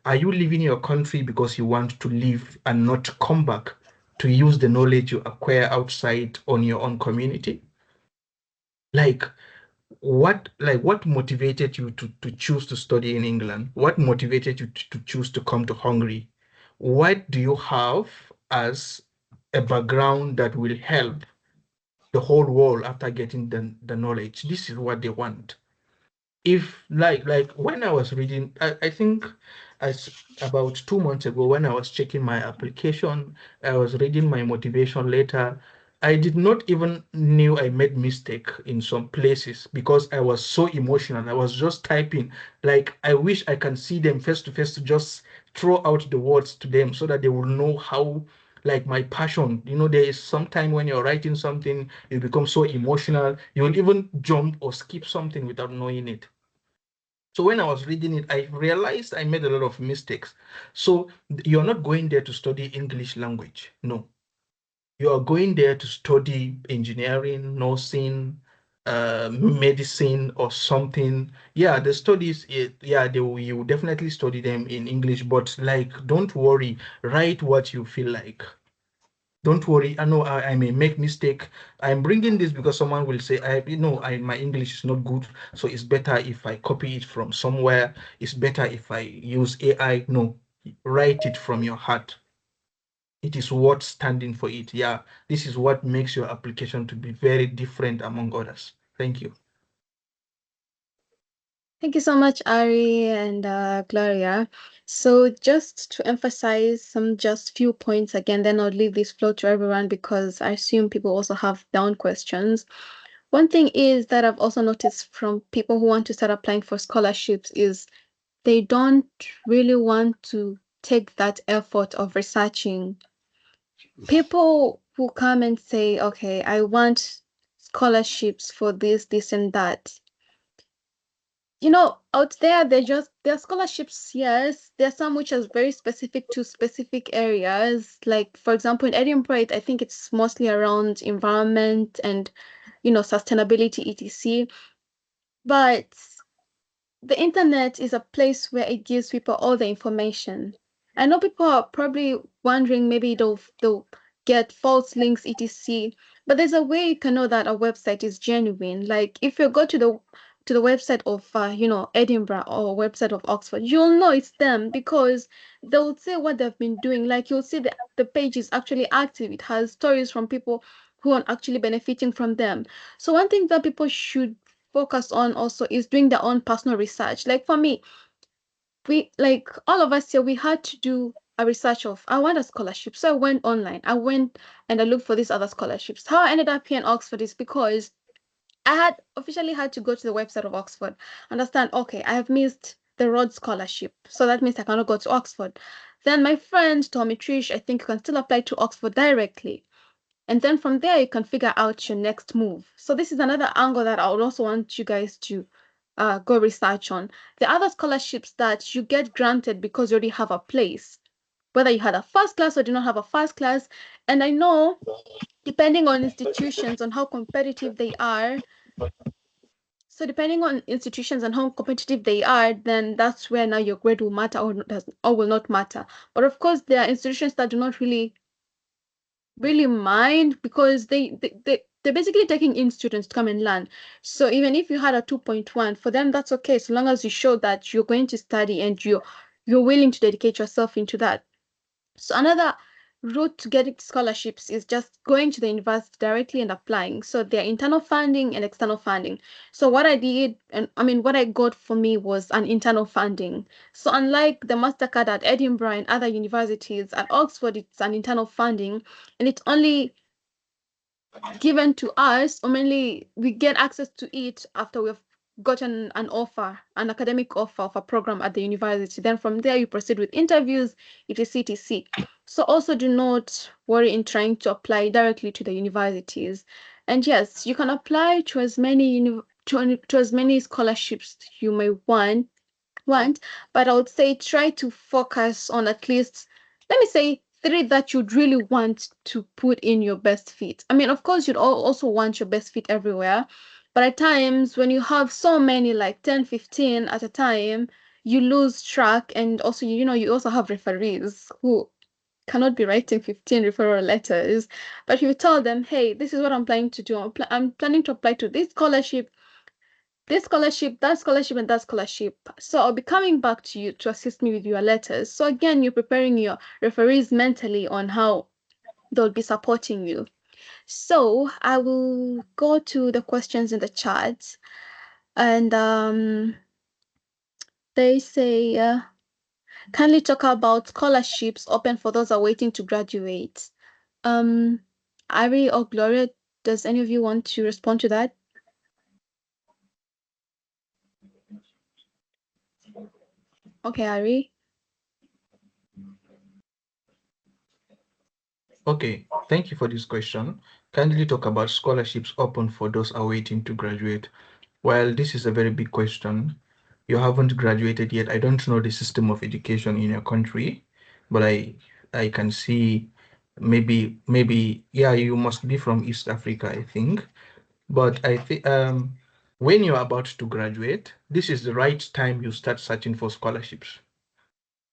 Are you leaving your country because you want to leave and not come back to use the knowledge you acquire outside on your own community? Like, what motivated you to choose to study in England? What motivated you to choose to come to Hungary? What do you have as a background that will help the whole world after getting the knowledge? This is what they want. If like when I was reading, I think about 2 months ago when I was checking my application, I was reading my motivation letter. I did not even knew I made mistake in some places because I was so emotional. I was just typing like I wish I can see them face to face to just throw out the words to them so that they will know how like my passion. There is some time when you're writing something, you become so emotional, you will even jump or skip something without knowing it. So when I was reading it, I realized I made a lot of mistakes. So you're not going there to study English language. No, you are going there to study engineering, nursing, medicine, or something. Yeah, the studies, yeah, you will definitely study them in English, but like, don't worry, write what you feel like. Don't worry. I know I may make mistake. I'm bringing this because someone will say, my English is not good, so it's better if I copy it from somewhere. It's better if I use AI. No, write it from your heart. It is worth standing for it. Yeah, this is what makes your application to be very different among others. Thank you. Thank you so much, Ari and Gloria. So just to emphasize some just few points again, then I'll leave this flow to everyone because I assume people also have down questions. One thing is that I've also noticed from people who want to start applying for scholarships is they don't really want to take that effort of researching. People who come and say, okay, I want scholarships for this, and that. Out there, there are scholarships, yes. There are some which are very specific to specific areas. Like, for example, in Edinburgh, I think it's mostly around environment and, sustainability, etc. But the internet is a place where it gives people all the information. I know people are probably wondering maybe they'll get false links, etc. But there's a way you can know that a website is genuine. Like if you go to the website of Edinburgh or website of Oxford, you'll know it's them because they'll say what they've been doing. Like you'll see the page is actually active. It has stories from people who are actually benefiting from them. So one thing that people should focus on also is doing their own personal research. Like for me, we like all of us here, we had to do a research of I want a scholarship. So I went online. I went and I looked for these other scholarships. How I ended up here in Oxford is because I had officially had to go to the website of Oxford, understand, okay, I have missed the Rhodes Scholarship. So that means I cannot go to Oxford. Then my friend told me, Trish, I think you can still apply to Oxford directly. And then from there, you can figure out your next move. So this is another angle that I would also want you guys to go research on. The other scholarships that you get granted because you already have a place, whether you had a first class or do not have a first class. And I know, depending on institutions, on how competitive they are, so depending on institutions and how competitive they are, then that's where now your grade will matter or will not matter. But of course, there are institutions that do not really mind because they're basically taking in students to come and learn. So even if you had a 2.1, for them that's okay, so long as you show that you're going to study and you're willing to dedicate yourself into that. So another route to getting scholarships is just going to the university directly and applying. So there are internal funding and external funding. So what I did, and I mean what I got for me was an internal funding. So unlike the MasterCard at Edinburgh and other universities, at Oxford it's an internal funding, and it's only given to us, or mainly we get access to it after we've gotten an offer, an academic offer of a program at the university. Then from there, you proceed with interviews, etc., etc. So also do not worry in trying to apply directly to the universities. And yes, you can apply to as many to as many scholarships you may want, but I would say try to focus on at least, let me say, three that you'd really want to put in your best fit. I mean, of course, you'd also want your best fit everywhere, but at times when you have so many, like 10, 15 at a time, you lose track. And also, you also have referees who cannot be writing 15 referral letters. But you tell them, hey, this is what I'm planning to do. I'm planning to apply to this scholarship, that scholarship, and that scholarship. So I'll be coming back to you to assist me with your letters. So again, you're preparing your referees mentally on how they'll be supporting you. So I will go to the questions in the chat, and they say, kindly talk about scholarships open for those awaiting to graduate. Um, Ari or Gloria, does any of you want to respond to that? Okay, Ari. Okay, thank you for this question. Kindly talk about scholarships open for those awaiting to graduate. Well, this is a very big question. You haven't graduated yet. I don't know the system of education in your country, but I can see maybe yeah, you must be from East Africa, I think. But I think when you're about to graduate, this is the right time you start searching for scholarships.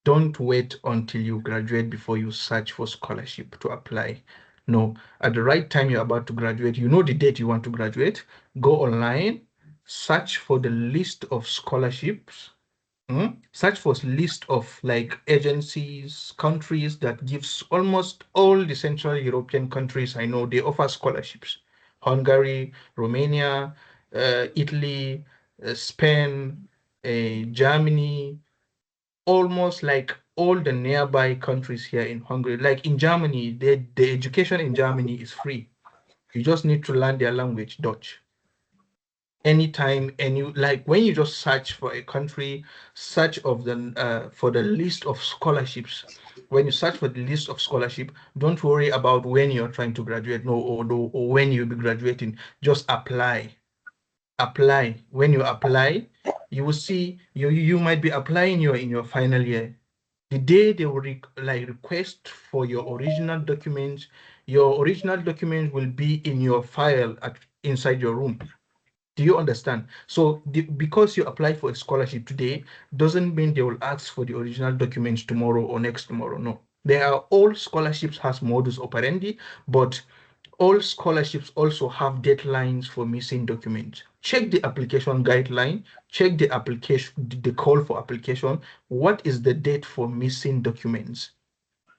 Don't wait until you graduate before you search for scholarship to apply. No, at the right time you're about to graduate, you know the date you want to graduate, go online, search for the list of scholarships, Search for list of like agencies, countries that gives almost all the Central European countries I know they offer scholarships. Hungary, Romania, Italy, Spain, Germany, almost like all the nearby countries here in Hungary. Like in Germany, the education in Germany is free. You just need to learn their language, Dutch. Anytime, like when you just search for a country, search of the for the list of scholarships. When you search for the list of scholarship, don't worry about when you're trying to graduate, no, or when you'll be graduating. Just apply. Apply. When you apply, you will see you might be applying in your final year. The day they will like request for your original documents will be in your file inside your room. Do you understand? So because you apply for a scholarship today doesn't mean they will ask for the original documents tomorrow or next tomorrow. No. They are all scholarships has modus operandi, but all scholarships also have deadlines for missing documents. Check the application guideline, check the application, the call for application. What is the date for missing documents?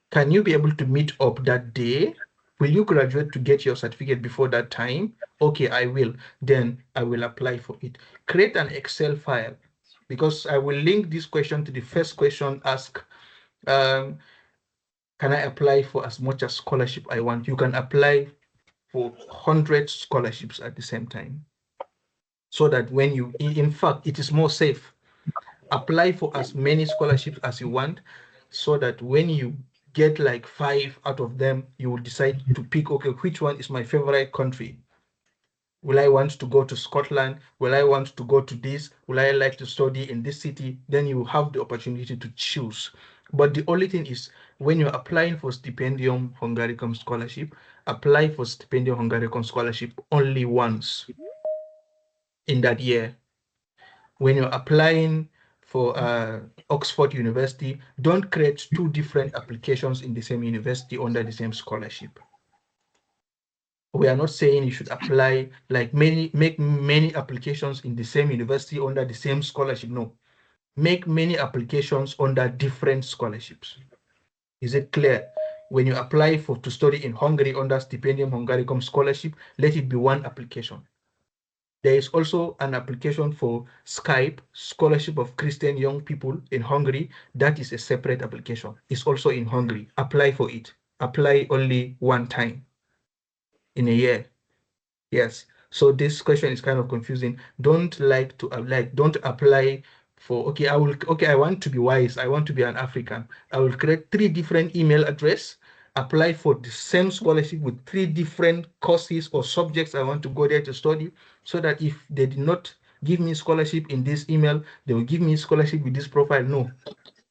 Can you be able to meet up that day? Will you graduate to get your certificate before that time? Okay, I will. Then I will apply for it. Create an Excel file because I will link this question to the first question asked. Um, can I apply for as much as scholarship I want? You can apply for 100 scholarships at the same time. So that when you, in fact, it is more safe. Apply for as many scholarships as you want so that when you get like 5 out of them, you will decide to pick, okay, which one is my favorite country? Will I want to go to Scotland? Will I want to go to this? Will I like to study in this city? Then you have the opportunity to choose. But the only thing is, when you're applying for Stipendium Hungaricum scholarship, apply for Stipendium Hungaricum scholarship only once in that year. When you're applying for Oxford University, don't create two different applications in the same university under the same scholarship. We are not saying you should apply like make many applications in the same university under the same scholarship. No, make many applications under different scholarships. Is it clear? When you apply to study in Hungary under Stipendium Hungaricum scholarship, let it be one application. There is also an application for Skype, Scholarship of Christian Young People in Hungary. That is a separate application. It's also in Hungary. Apply for it. Apply only one time in a year. Yes. So this question is kind of confusing. Don't like to don't apply for okay, I want to be wise. I want to be an African. I will create 3 different email address, apply for the same scholarship with 3 different courses or subjects I want to go there to study, so that if they did not give me scholarship in this email, they will give me scholarship with this profile. No.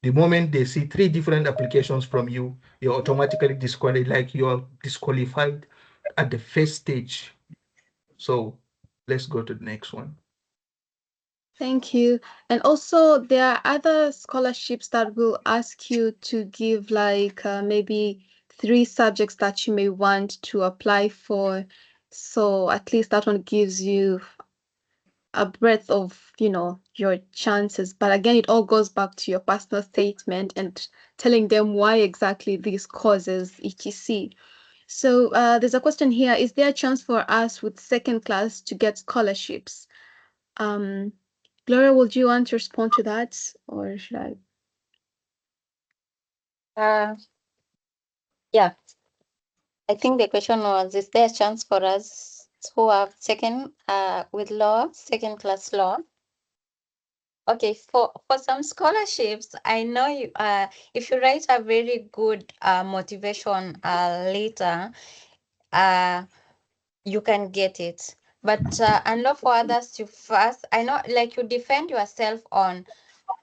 The moment they see 3 different applications from you, you're automatically disqualified, like you're disqualified at the first stage. So let's go to the next one. Thank you. And also, there are other scholarships that will ask you to give like maybe 3 subjects that you may want to apply for. So at least that one gives you a breadth of, your chances. But again, it all goes back to your personal statement and telling them why exactly these causes, etc. So there's a question here. Is there a chance for us with second class to get scholarships? Um, Gloria, would you want to respond to that, or should I? Uh, yeah, I think the question was, is there a chance for us who have with law, second class law? Okay, for some scholarships, I know if you write a very good motivation letter, you can get it. But I know for others, I know like you defend yourself on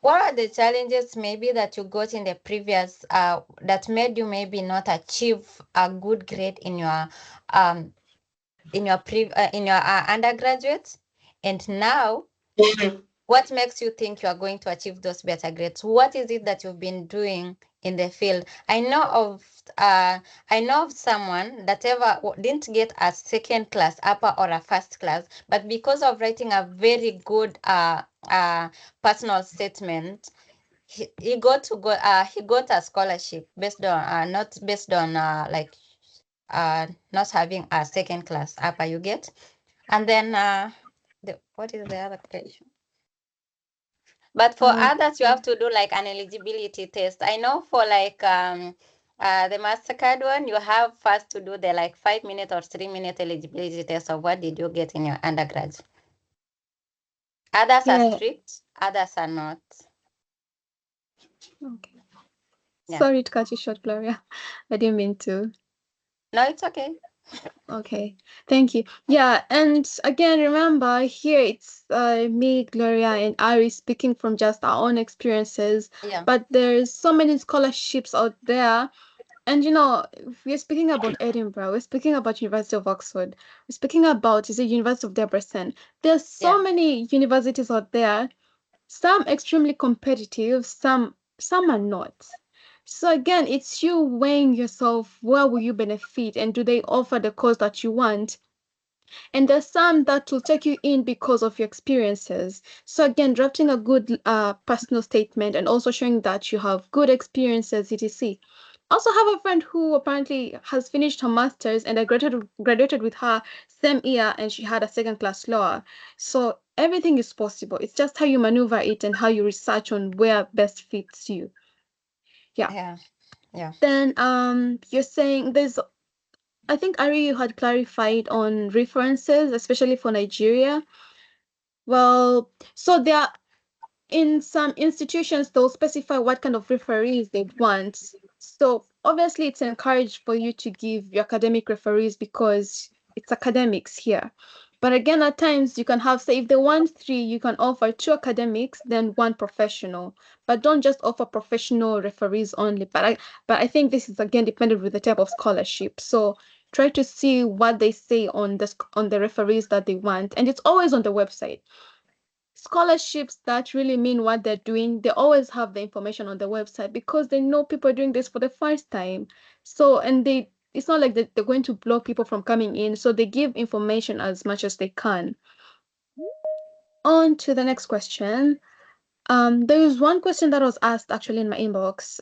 what are the challenges maybe that you got in the previous that made you maybe not achieve a good grade um in your undergraduate, and now what makes you think you are going to achieve those better grades? What is it that you've been doing in the field? I know of someone that didn't get a second class upper or a first class, but because of writing a very good personal statement, he got a scholarship based on not based on not having a second class upper, you get. And then what is the other question? But for Uh, others, you have to do like an eligibility test. I know for like the MasterCard one, you have first to do the like 5 minute or 3 minute eligibility test of what did you get in your undergrad. Others are yeah. strict, others are not. Okay. Yeah. Sorry to cut you short, Gloria. I didn't mean to. No, it's okay. Okay, thank you. Yeah, and again, remember here it's me, Gloria, and Ari speaking from just our own experiences. Yeah. But there's so many scholarships out there, and we're speaking about Edinburgh, we're speaking about University of Oxford, we're speaking about is it University of Debrecen. There's Yeah. so many universities out there, some extremely competitive, some are not. So again, it's you weighing yourself, where will you benefit and do they offer the course that you want? And there's some that will take you in because of your experiences. So again, drafting a good personal statement and also showing that you have good experiences, etc. Also have a friend who apparently has finished her master's and I graduated with her same year and she had a second class lower. So everything is possible. It's just how you maneuver it and how you research on where best fits you. Yeah. Yeah. Yeah. Then you're saying there's I think Ari you had clarified on references, especially for Nigeria. Well, so there are in some institutions they'll specify what kind of referees they want. So obviously it's encouraged for you to give your academic referees because it's academics here. But again, at times you can have, say, if they want three, you can offer two academics, then one professional. But don't just offer professional referees only. But I think this is again dependent with the type of scholarship. So try to see what they say on the referees that they want, and it's always on the website. Scholarships that really mean what they're doing, they always have the information on the website because they know people are doing this for the first time. So, and it's not like they're going to block people from coming in. So they give information as much as they can. On to the next question. There was one question that was asked actually in my inbox.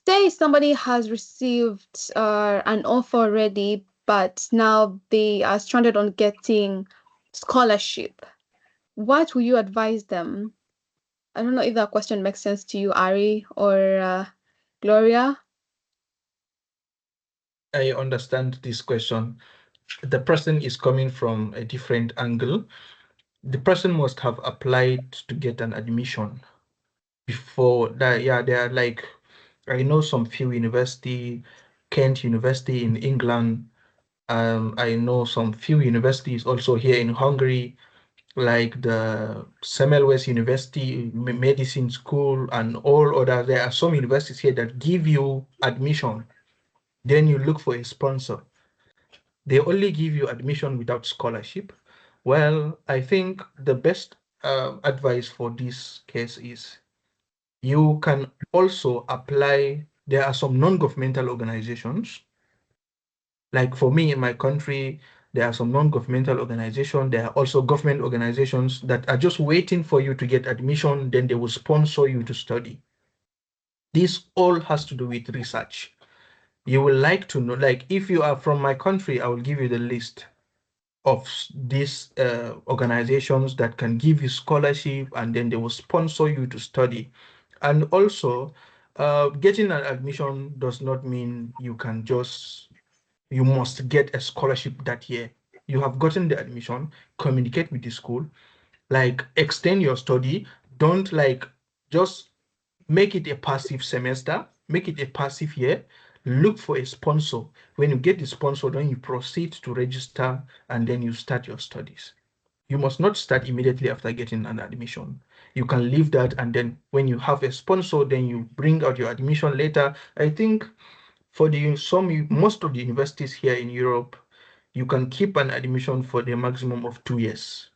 Say somebody has received an offer already, but now they are stranded on getting scholarship. What will you advise them? I don't know if that question makes sense to you, Ari or Gloria. I understand this question. The person is coming from a different angle. The person must have applied to get an admission before that. Yeah, there are like, I know some few university, Kent University in England. I know some few universities also here in Hungary, like the Semmelweis University Medicine School and all others. There are some universities here that give you admission. Then you look for a sponsor. They only give you admission without scholarship. Well, I think the best advice for this case is you can also apply. There are some non-governmental organizations. Like for me in my country, there are some non-governmental organizations. There are also government organizations that are just waiting for you to get admission, then they will sponsor you to study. This all has to do with research. You will like to know, like if you are from my country, I will give you the list of these organizations that can give you scholarship and then they will sponsor you to study. And also, getting an admission does not mean you must get a scholarship that year. You have gotten the admission, communicate with the school, like extend your study. Don't like just make it a passive semester, make it a passive year. Look for a sponsor. When you get the sponsor, then you proceed to register and then you start your studies. You must not start immediately after getting an admission. You can leave that and then when you have a sponsor, then you bring out your admission later. I think for most of the universities here in Europe, you can keep an admission for the maximum of 2 years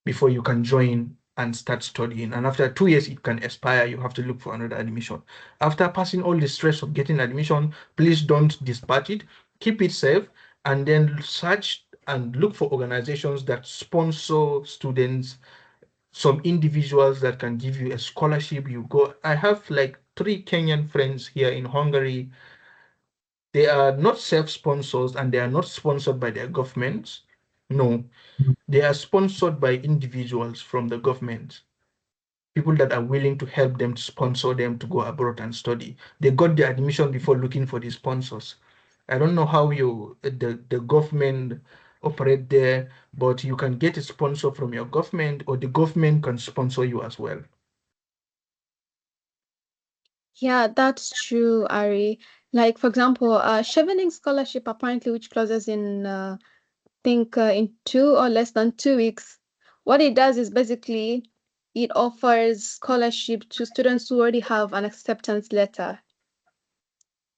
before you can join and start studying. And after 2 years, it can expire. You have to look for another admission. After passing all the stress of getting admission, please don't dispatch it. Keep it safe and then search and look for organizations that sponsor students some individuals that can give you a scholarship. You go. I have like 3 Kenyan friends here in Hungary. They are not self-sponsors and they are not sponsored by their governments. No, they are sponsored by individuals from the government, people that are willing to help them, to sponsor them to go abroad and study. They got the admission before looking for the sponsors. I don't know how the government operate there, but you can get a sponsor from your government, or the government can sponsor you as well. Yeah, that's true, Ari. Like, for example, Chevening Scholarship apparently, which closes in, think, in 2 or less than 2 weeks. What it does is basically it offers scholarship to students who already have an acceptance letter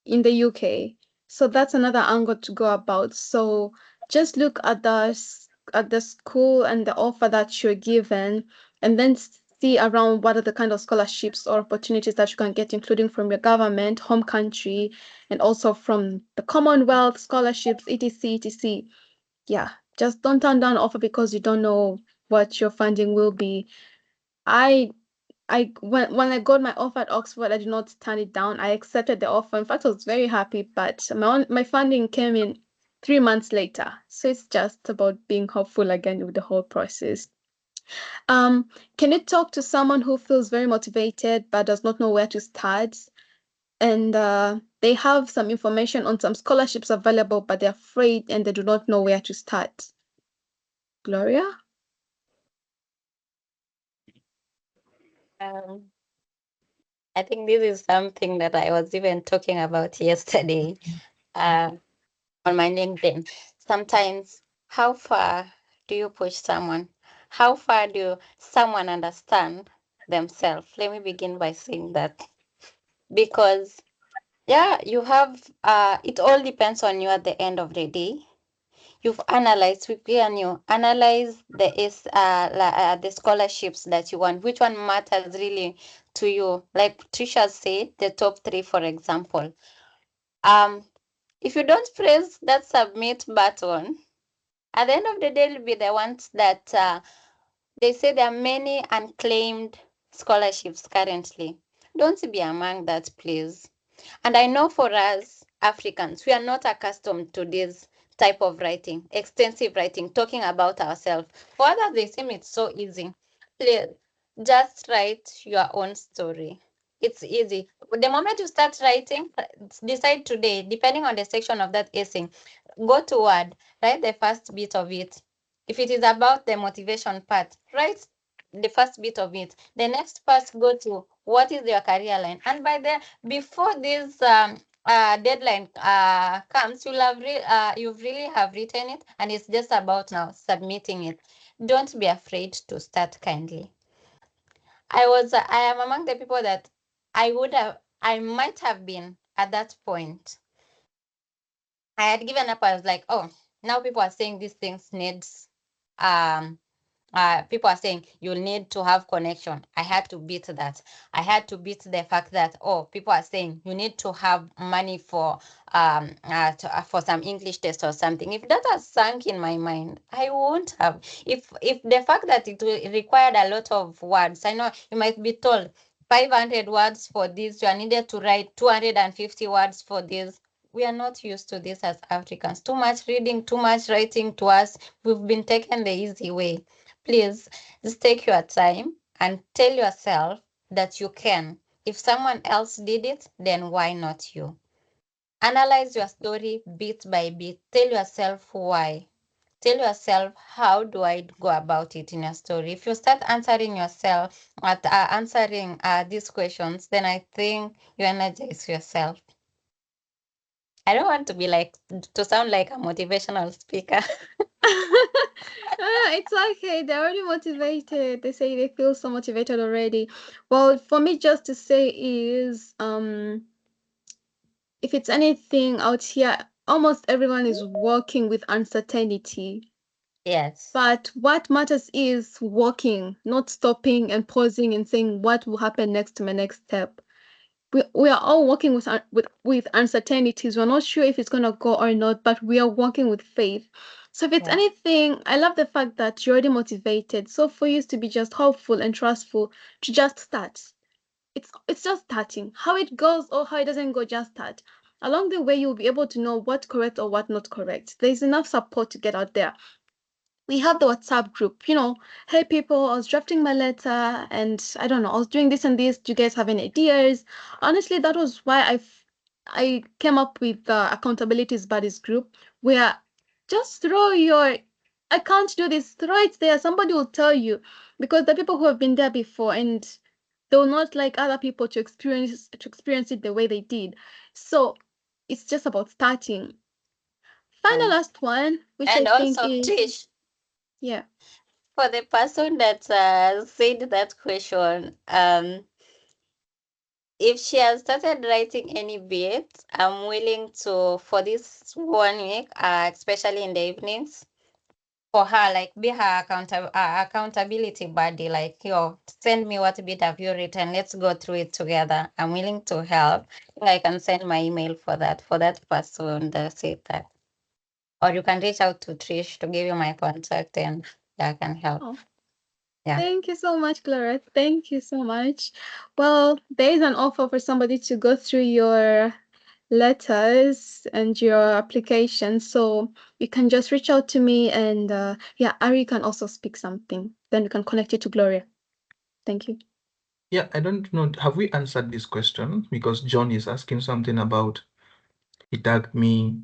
in the UK. So that's another angle to go about. So just look at at the school and the offer that you're given, and then see around what are the kind of scholarships or opportunities that you can get, including from your government, home country, and also from the Commonwealth scholarships, etc., etc. Yeah, just don't turn down offer because you don't know what your funding will be. I when I got my offer at Oxford, I did not turn it down. I accepted the offer. In fact, I was very happy, but my funding came in 3 months later. So it's just about being hopeful again with the whole process. Can you talk to someone who feels very motivated but does not know where to start? And they have some information on some scholarships available, but they're afraid and they do not know where to start. Gloria? Um, I think this is something that I was even talking about yesterday uh, on my LinkedIn. Sometimes, how far do you push someone? How far do someone understand themselves? Let me begin by saying that because yeah, you have it all depends on you at the end of the day. You've analyzed with me and you analyze the scholarships that you want, which one matters really to you. Like Trisha said, the top three, for example. Um, if you don't press that submit button, at the end of the day, you'll be the ones that they say there are many unclaimed scholarships currently. Don't be among that, please. And I know for us Africans, we are not accustomed to this type of writing, extensive writing, talking about ourselves. For others, they seem it's so easy. Please, just write your own story. It's easy. The moment you start writing, decide today, depending on the section of that essay, go to Word, write the first bit of it. If it is about the motivation part, write the first bit of it. The next part, go to what is your career line. And by the before this deadline comes, you've really have written it, and it's just about now submitting it. Don't be afraid to start kindly. I am among the people that I might have been at that point. I had given up. I was like, oh, now people are saying these things needs um people are saying you need to have connection. I had to beat that. I had to beat the fact that, oh, people are saying you need to have money for some English test or something. If that has sunk in my mind, I won't have. If the fact that it required a lot of words, I know you might be told 500 words for this, you are needed to write 250 words for this. We are not used to this as Africans. Too much reading, too much writing to us. We've been taken the easy way. Please just take your time and tell yourself that you can. If someone else did it, then why not you? Analyze your story bit by bit. Tell yourself why. Tell yourself how do I go about it in your story. If you start answering yourself answering these questions, then I think you energize yourself. I don't want to be like to sound like a motivational speaker. It's okay. They're already motivated. They say they feel so motivated already. Well, for me, just to say is, if it's anything out here, almost everyone is working with uncertainty. Yes. But what matters is walking, not stopping and pausing and saying what will happen next to my next step. We are all working with uncertainties. We're not sure if it's gonna go or not, but we are working with faith. So if it's Yeah. anything, I love the fact that you're already motivated. So for you to be just hopeful and trustful to just start. It's just starting. How it goes or how it doesn't go, just start. Along the way, you'll be able to know what correct or what not correct. There's enough support to get out there. We have the WhatsApp group, hey people, I was drafting my letter and I don't know, I was doing this and this. Do you guys have any ideas? Honestly, that was why I came up with the Accountabilities Buddies group where just throw your I can't do this, throw it there. Somebody will tell you because the people who have been there before and they will not like other people to experience it the way they did. So it's just about starting. Final And, last one, which I and think also, is Trish, yeah. for the person that said that question, if she has started writing any bits, I'm willing to, for this 1 week, especially in the evenings, for her, like be her accountability buddy. Like, yo, send me what bit have you written. Let's go through it together. I'm willing to help. I can send my email for that person that said that. Or you can reach out to Trish to give you my contact and I can help. Oh, Yeah. thank you so much, Gloria. Thank you so much. Well, there is an offer for somebody to go through your letters and your application. So you can just reach out to me and yeah, Ari can also speak something. Then we can connect you to Gloria. Thank you. Yeah, I don't know. Have we answered this question? Because John is asking something about, he tagged me,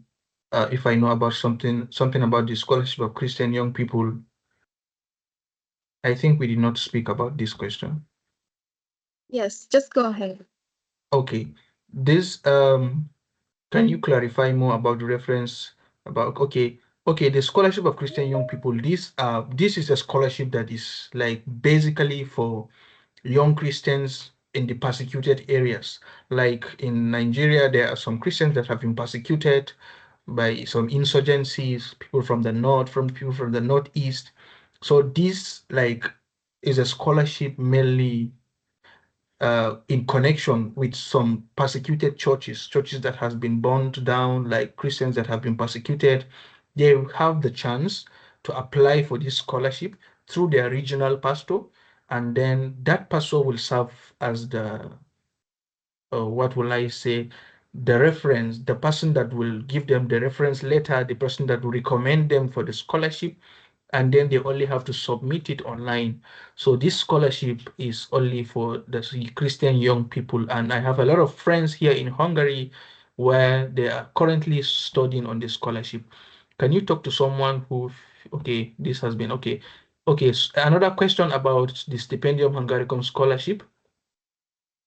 if I know about something about the scholarship of Christian young people. I think we did not speak about this question. Yes, just go ahead. Okay. This, can you clarify more about the reference about, okay, the scholarship of Christian young people, this is a scholarship that is like basically for young Christians in the persecuted areas. Like in Nigeria, there are some Christians that have been persecuted by some insurgencies, people from the north, from people from the northeast. So this like is a scholarship mainly in connection with some persecuted churches that has been burned down, like Christians that have been persecuted. They have the chance to apply for this scholarship through their regional pastor, and then that pastor will serve as the what will I say, the reference, the person that will give them the reference letter, the person that will recommend them for the scholarship, and then they only have to submit it online. So this scholarship is only for the Christian young people. And I have a lot of friends here in Hungary where they are currently studying on this scholarship. Can you talk to someone who, okay, this has been okay. Okay, so another question about the Stipendium Hungaricum scholarship,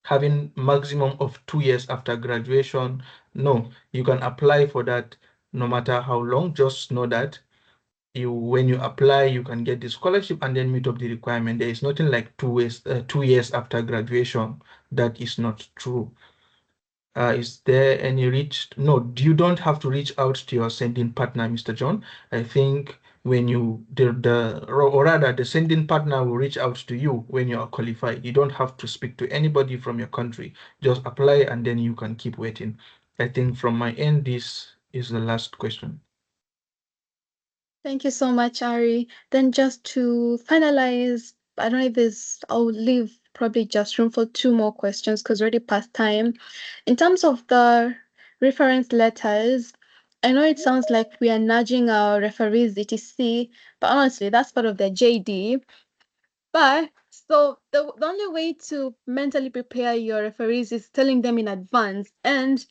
having maximum of 2 years after graduation. No, you can apply for that no matter how long. Just know that when you apply, you can get the scholarship and then meet up the requirement. There is nothing like 2 years after graduation. That is not true. Is there any reach? No, you don't have to reach out to your sending partner, Mr. John. I think when you or rather the sending partner will reach out to you when you are qualified. You don't have to speak to anybody from your country. Just apply and then you can keep waiting. I think from my end, this is the last question. Thank you so much, Ari. Then just to finalize, I don't know if I'll leave probably just room for two more questions because already past time. In terms of the reference letters, I know it sounds like we are nudging our referees etc, but honestly, that's part of their JD. But so the only way to mentally prepare your referees is telling them in advance and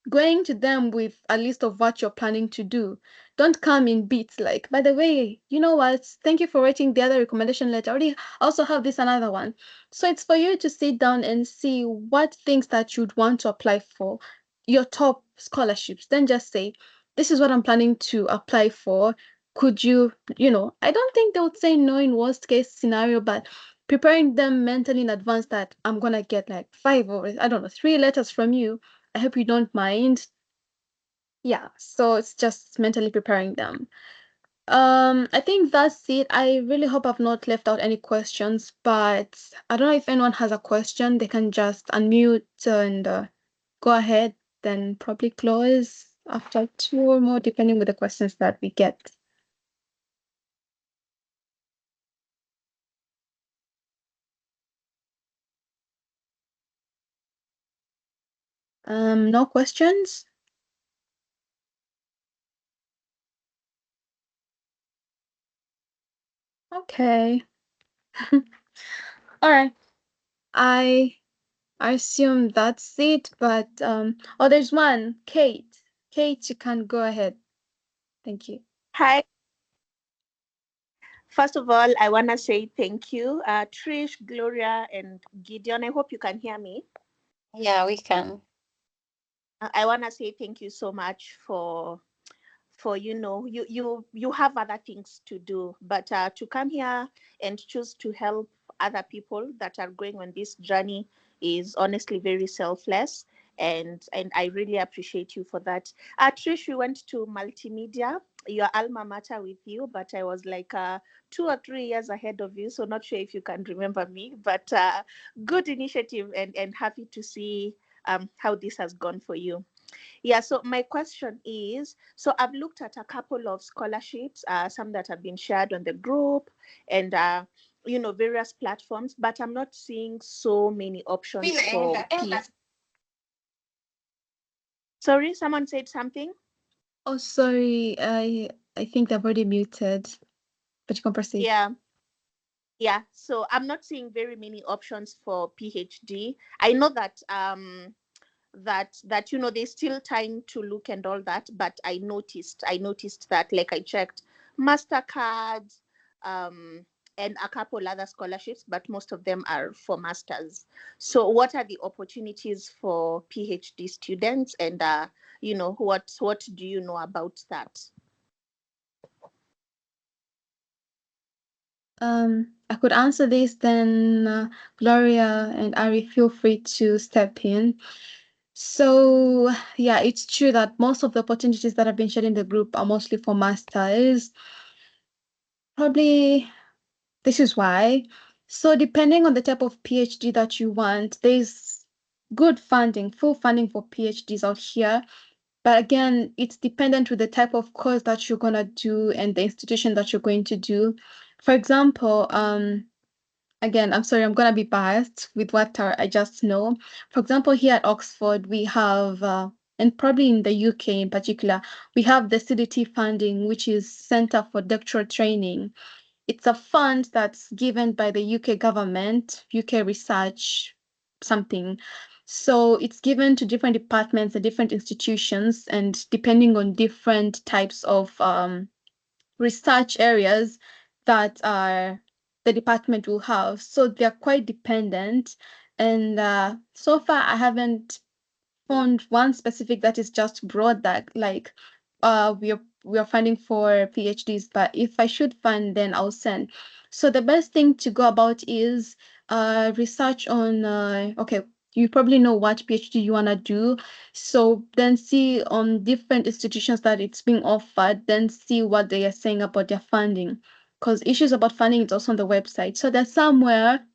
going to them with a list of what you're planning to do. Don't come in beats like, by the way, you know what? Thank you for writing the other recommendation letter. I already also have this another one. So it's for you to sit down and see what things that you'd want to apply for, your top scholarships. Then just say, this is what I'm planning to apply for. Could I don't think they would say no in worst case scenario, but preparing them mentally in advance that I'm gonna get like five or I don't know, three letters from you. I hope you don't mind. Yeah, so it's just mentally preparing them. I think that's it. I really hope I've not left out any questions, but I don't know if anyone has a question, they can just unmute and go ahead, then probably close after two or more, depending with the questions that we get. No questions? Okay. All right. I I assume that's it, but oh, there's one. Kate. Kate, you can go ahead. Thank you. Hi. First of all, I want to say thank you, Trish, Gloria, and Gideon. I hope you can hear me. Yeah, we can. I want to say thank you so much for you have other things to do, but to come here and choose to help other people that are going on this journey is honestly very selfless, and I really appreciate you for that. Trish, we went to multimedia, your alma mater, with you, but I was like 2 or 3 years ahead of you, so not sure if you can remember me, but good initiative, and happy to see how this has gone for you. Yeah, so my question is, so I've looked at a couple of scholarships, some that have been shared on the group and various platforms, but I'm not seeing so many options for P. Sorry, someone said something. Oh, sorry. I think they've already muted, but you can proceed. Yeah, yeah. So I'm not seeing very many options for PhD. I know that there's still time to look and all that, but I noticed that, like, I checked Mastercard, um and a couple other scholarships, but most of them are for masters. So what are the opportunities for PhD students, and what do you know about that? I could answer this, then Gloria and Ari, feel free to step in. So, yeah, it's true that most of the opportunities that have been shared in the group are mostly for masters. Probably this is why. So, depending on the type of PhD that you want, there's good funding, full funding for PhDs out here. But again, it's dependent with the type of course that you're gonna do and the institution that you're going to do. For example, again, I'm sorry, I'm gonna be biased with what I just know. For example, here at Oxford, we have, and probably in the UK in particular, we have the CDT funding, which is Center for Doctoral Training. It's a fund that's given by the UK government, UK research something. So it's given to different departments and different institutions, and depending on different types of research areas that the department will have. So they're quite dependent. And so far, I haven't found one specific that is just broad, that like we are funding for PhDs, but if I should fund, then I'll send. So the best thing to go about is research on okay, you probably know what PhD you want to do, so then see on different institutions that it's being offered, then see what they are saying about their funding, because issues about funding is also on the website. So there's somewhere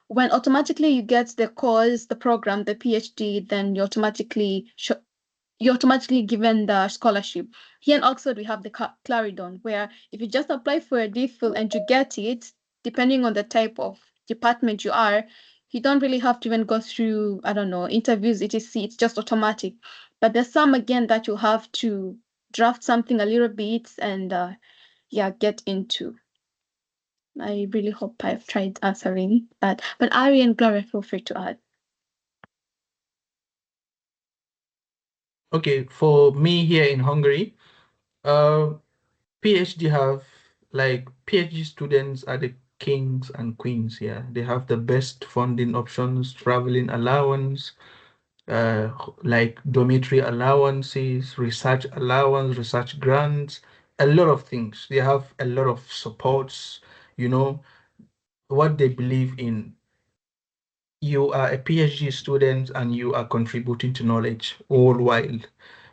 when automatically you get the course, the program, the PhD, then you're automatically given the scholarship. Here in Oxford, we have the Claridon, where if you just apply for a DPhil and you get it, depending on the type of department you are, you don't really have to even go through, I don't know, interviews, etc. It's just automatic. But there's some again that you have to draft something a little bit and yeah, get into. I really hope I've tried answering that. But Ari and Gloria, feel free to add. Okay, for me here in Hungary, uh, PhD have like PhD students are the kings and queens here. They have the best funding options, traveling allowance, like dormitory allowances, research grants, a lot of things. They have a lot of supports, you know, what they believe in. You are a PhD student and you are contributing to knowledge all while.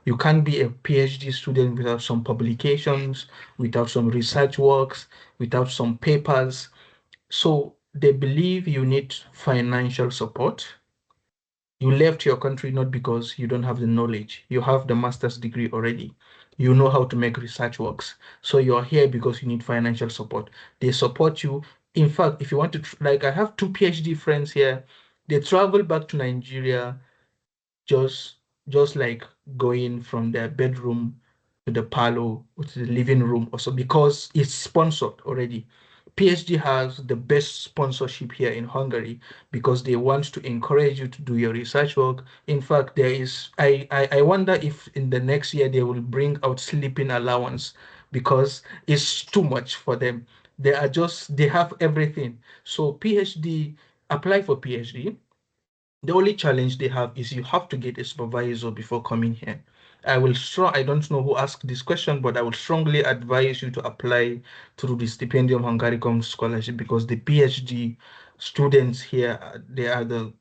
You can't be a PhD student without some publications, without some research works, without some papers. So they believe you need financial support. You left your country not because you don't have the knowledge. You have the master's degree already. You know how to make research works. So you're here because you need financial support. They support you. In fact, if you want to, like, I have two PhD friends here. They travel back to Nigeria just just like going from their bedroom to the parlor or to the living room also, because it's sponsored already. PhD has the best sponsorship here in Hungary because they want to encourage you to do your research work. In fact, there is I wonder if in the next year they will bring out sleeping allowance because it's too much for them. They have everything. So PhD, apply for PhD. The only challenge they have is you have to get a supervisor before coming here. I don't know who asked this question, but I would strongly advise you to apply through the Stipendium Hungaricum scholarship because the PhD students here, they are the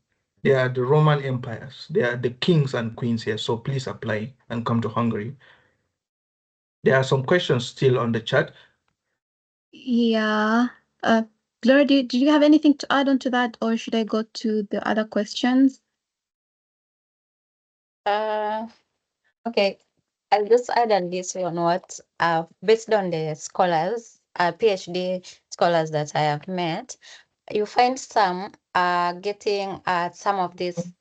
Roman empires. They are the kings and queens here. So please apply and come to Hungary. There are some questions still on the chat. Yeah. Uh, Gloria, do you have anything to add on to that, or should I go to the other questions? Okay, I'll just add a little on what, based on the scholars, PhD scholars that I have met, you find some getting some of these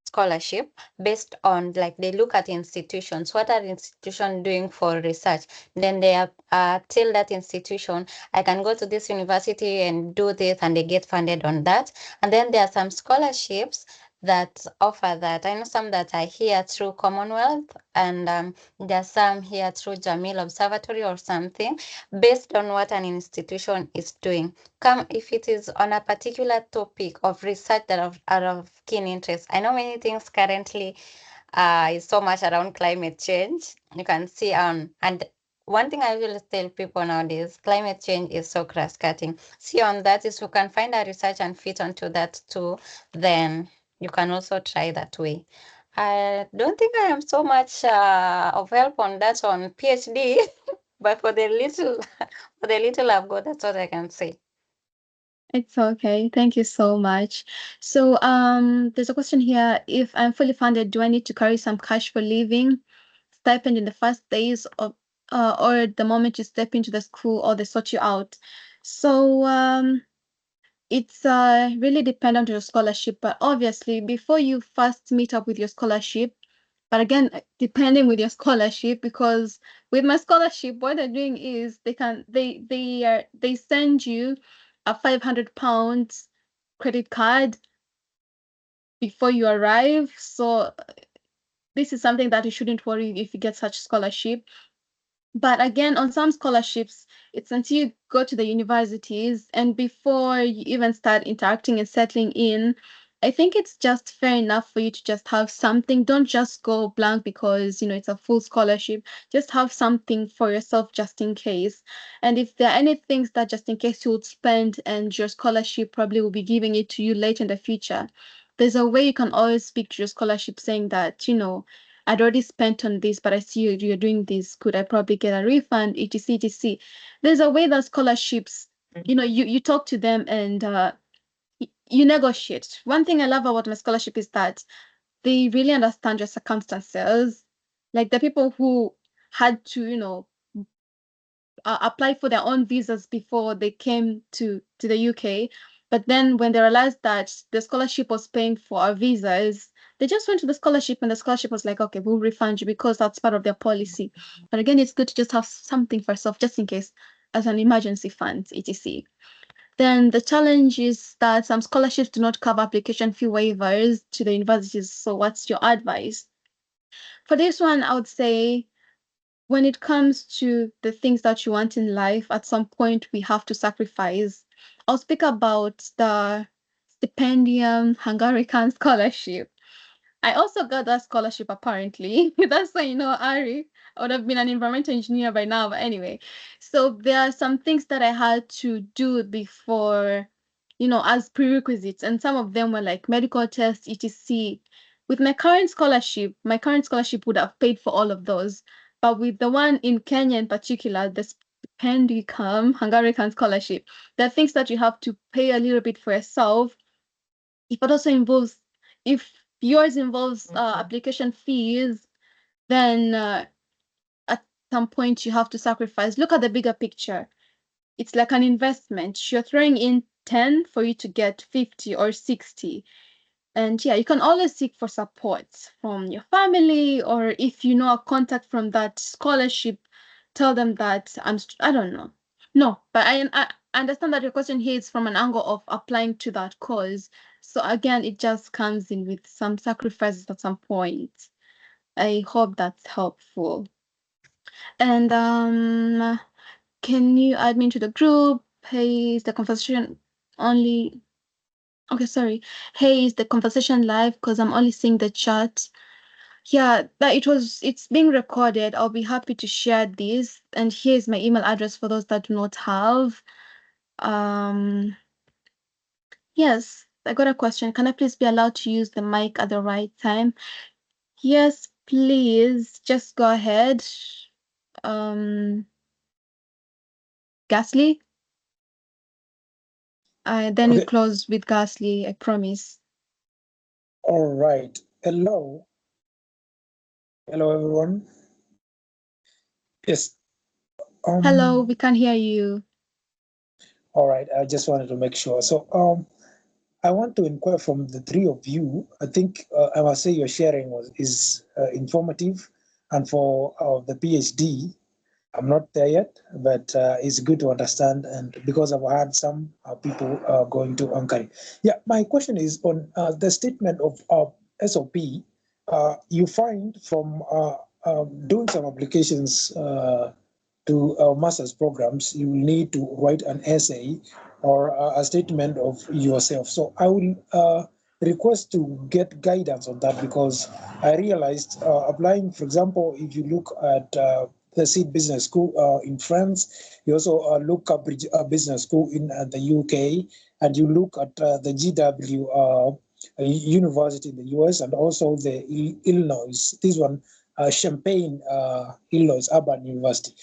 scholarship based on, like, they look at institutions, what are institutions doing for research, then they tell that institution, I can go to this university and do this, and they get funded on that. And then there are some scholarships that offer that. I know some that are here through Commonwealth, and there are some here through Jamil Observatory or something, based on what an institution is doing. Come, if it is on a particular topic of research that are of keen interest. I know many things currently is so much around climate change. You can see, and one thing I will tell people nowadays, climate change is so cross-cutting. See, on that is you can find a research and fit onto that too, then you can also try that way. I don't think I am so much of help on that on PhD, but for the little, for the little I've got, that's what I can say. It's okay. Thank you so much. So, there's a question here. If I'm fully funded, do I need to carry some cash for living, stipend in the first days of, or the moment you step into the school, or they sort you out? So, it's really dependent on your scholarship, but obviously, before you first meet up with your scholarship, but again, depending with your scholarship, because with my scholarship, what they're doing is they send you a £500 credit card before you arrive. So this is something that you shouldn't worry if you get such scholarship. But again, on some scholarships, it's until you go to the universities and before you even start interacting and settling in, I think it's just fair enough for you to just have something. Don't just go blank because, it's a full scholarship. Just have something for yourself just in case. And if there are any things that just in case you would spend and your scholarship probably will be giving it to you later in the future, there's a way you can always speak to your scholarship saying that, I'd already spent on this, but I see you're doing this. Could I probably get a refund? etc. etc. There's a way that scholarships, you talk to them and you negotiate. One thing I love about my scholarship is that they really understand your circumstances. Like the people who had to, apply for their own visas before they came to the UK. But then when they realized that the scholarship was paying for our visas, they just went to the scholarship and the scholarship was like, okay, we'll refund you because that's part of their policy. But again, it's good to just have something for yourself just in case as an emergency fund, etc. Then the challenge is that some scholarships do not cover application fee waivers to the universities. So what's your advice? For this one, I would say when it comes to the things that you want in life, at some point we have to sacrifice. I'll speak about the stipendium Hungarian scholarship. I also got that scholarship apparently. That's why, Ari, I would have been an environmental engineer by now. But anyway, so there are some things that I had to do before, as prerequisites. And some of them were like medical tests, etc. With my current scholarship would have paid for all of those. But with the one in Kenya in particular, the Stipendicum Hungarian scholarship, there are things that you have to pay a little bit for yourself. If yours involves application fees, then at some point you have to sacrifice. Look at the bigger picture. It's like an investment. You're throwing in 10 for you to get 50 or 60. And yeah, you can always seek for support from your family, or if you know a contact from that scholarship, tell them that I don't know. No, but I understand that your question here is from an angle of applying to that cause. So again, it just comes in with some sacrifices at some point. I hope that's helpful. And can you add me into the group? Hey, is the conversation only? Okay, sorry. Hey, is the conversation live? Because I'm only seeing the chat. Yeah, but it's being recorded. I'll be happy to share this. And here's my email address for those that do not have. Yes, I got a question. Can I please be allowed to use the mic at the right time? Yes, please. Just go ahead. Gasly. Then we Okay. close with Gasly, I promise. All right. Hello. Hello, everyone. Yes. Hello, we can hear you. All right. I just wanted to make sure. So, I want to inquire from the three of you. I think I must say your sharing is informative, and for the PhD, I'm not there yet, but it's good to understand. And because I've had some people going to Ankara. Yeah, my question is on the statement of SOP. You find from doing some applications to master's programs, you will need to write an essay or a statement of yourself. So I will request to get guidance on that, because I realized applying, for example, if you look at the Seed Business School in France, you also look at Business School in the UK, and you look at the GW University in the US, and also the Illinois, this one, Champaign, Illinois Urban University.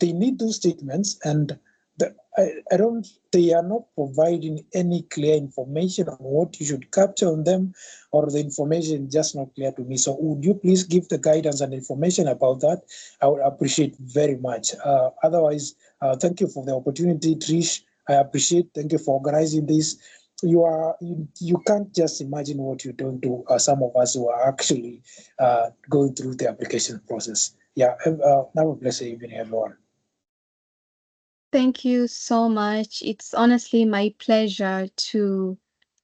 They need those statements, and I don't. They are not providing any clear information on what you should capture on them, or the information just not clear to me. So, would you please give the guidance and information about that? I would appreciate very much. Otherwise, thank you for the opportunity, Trish. I appreciate. Thank you for organizing this. You can't just imagine what you're doing to some of us who are actually going through the application process. Yeah, have a blessed evening, everyone. Thank you so much. It's honestly my pleasure to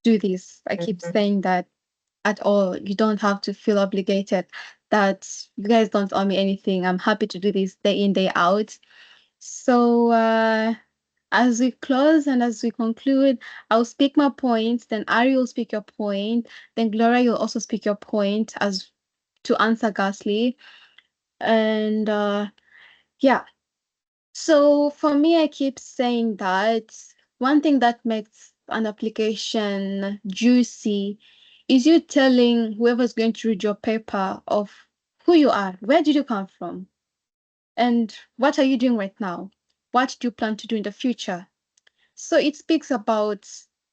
do this. I keep saying that at all. You don't have to feel obligated that you guys don't owe me anything. I'm happy to do this day in, day out. So, as we close and as we conclude, I'll speak my point, then Ari will speak your point, then Gloria, you'll also speak your point as to answer Gasly. And yeah, so for me, I keep saying that one thing that makes an application juicy is you telling whoever's going to read your paper of who you are, where did you come from, and what are you doing right now? What do you plan to do in the future? So it speaks about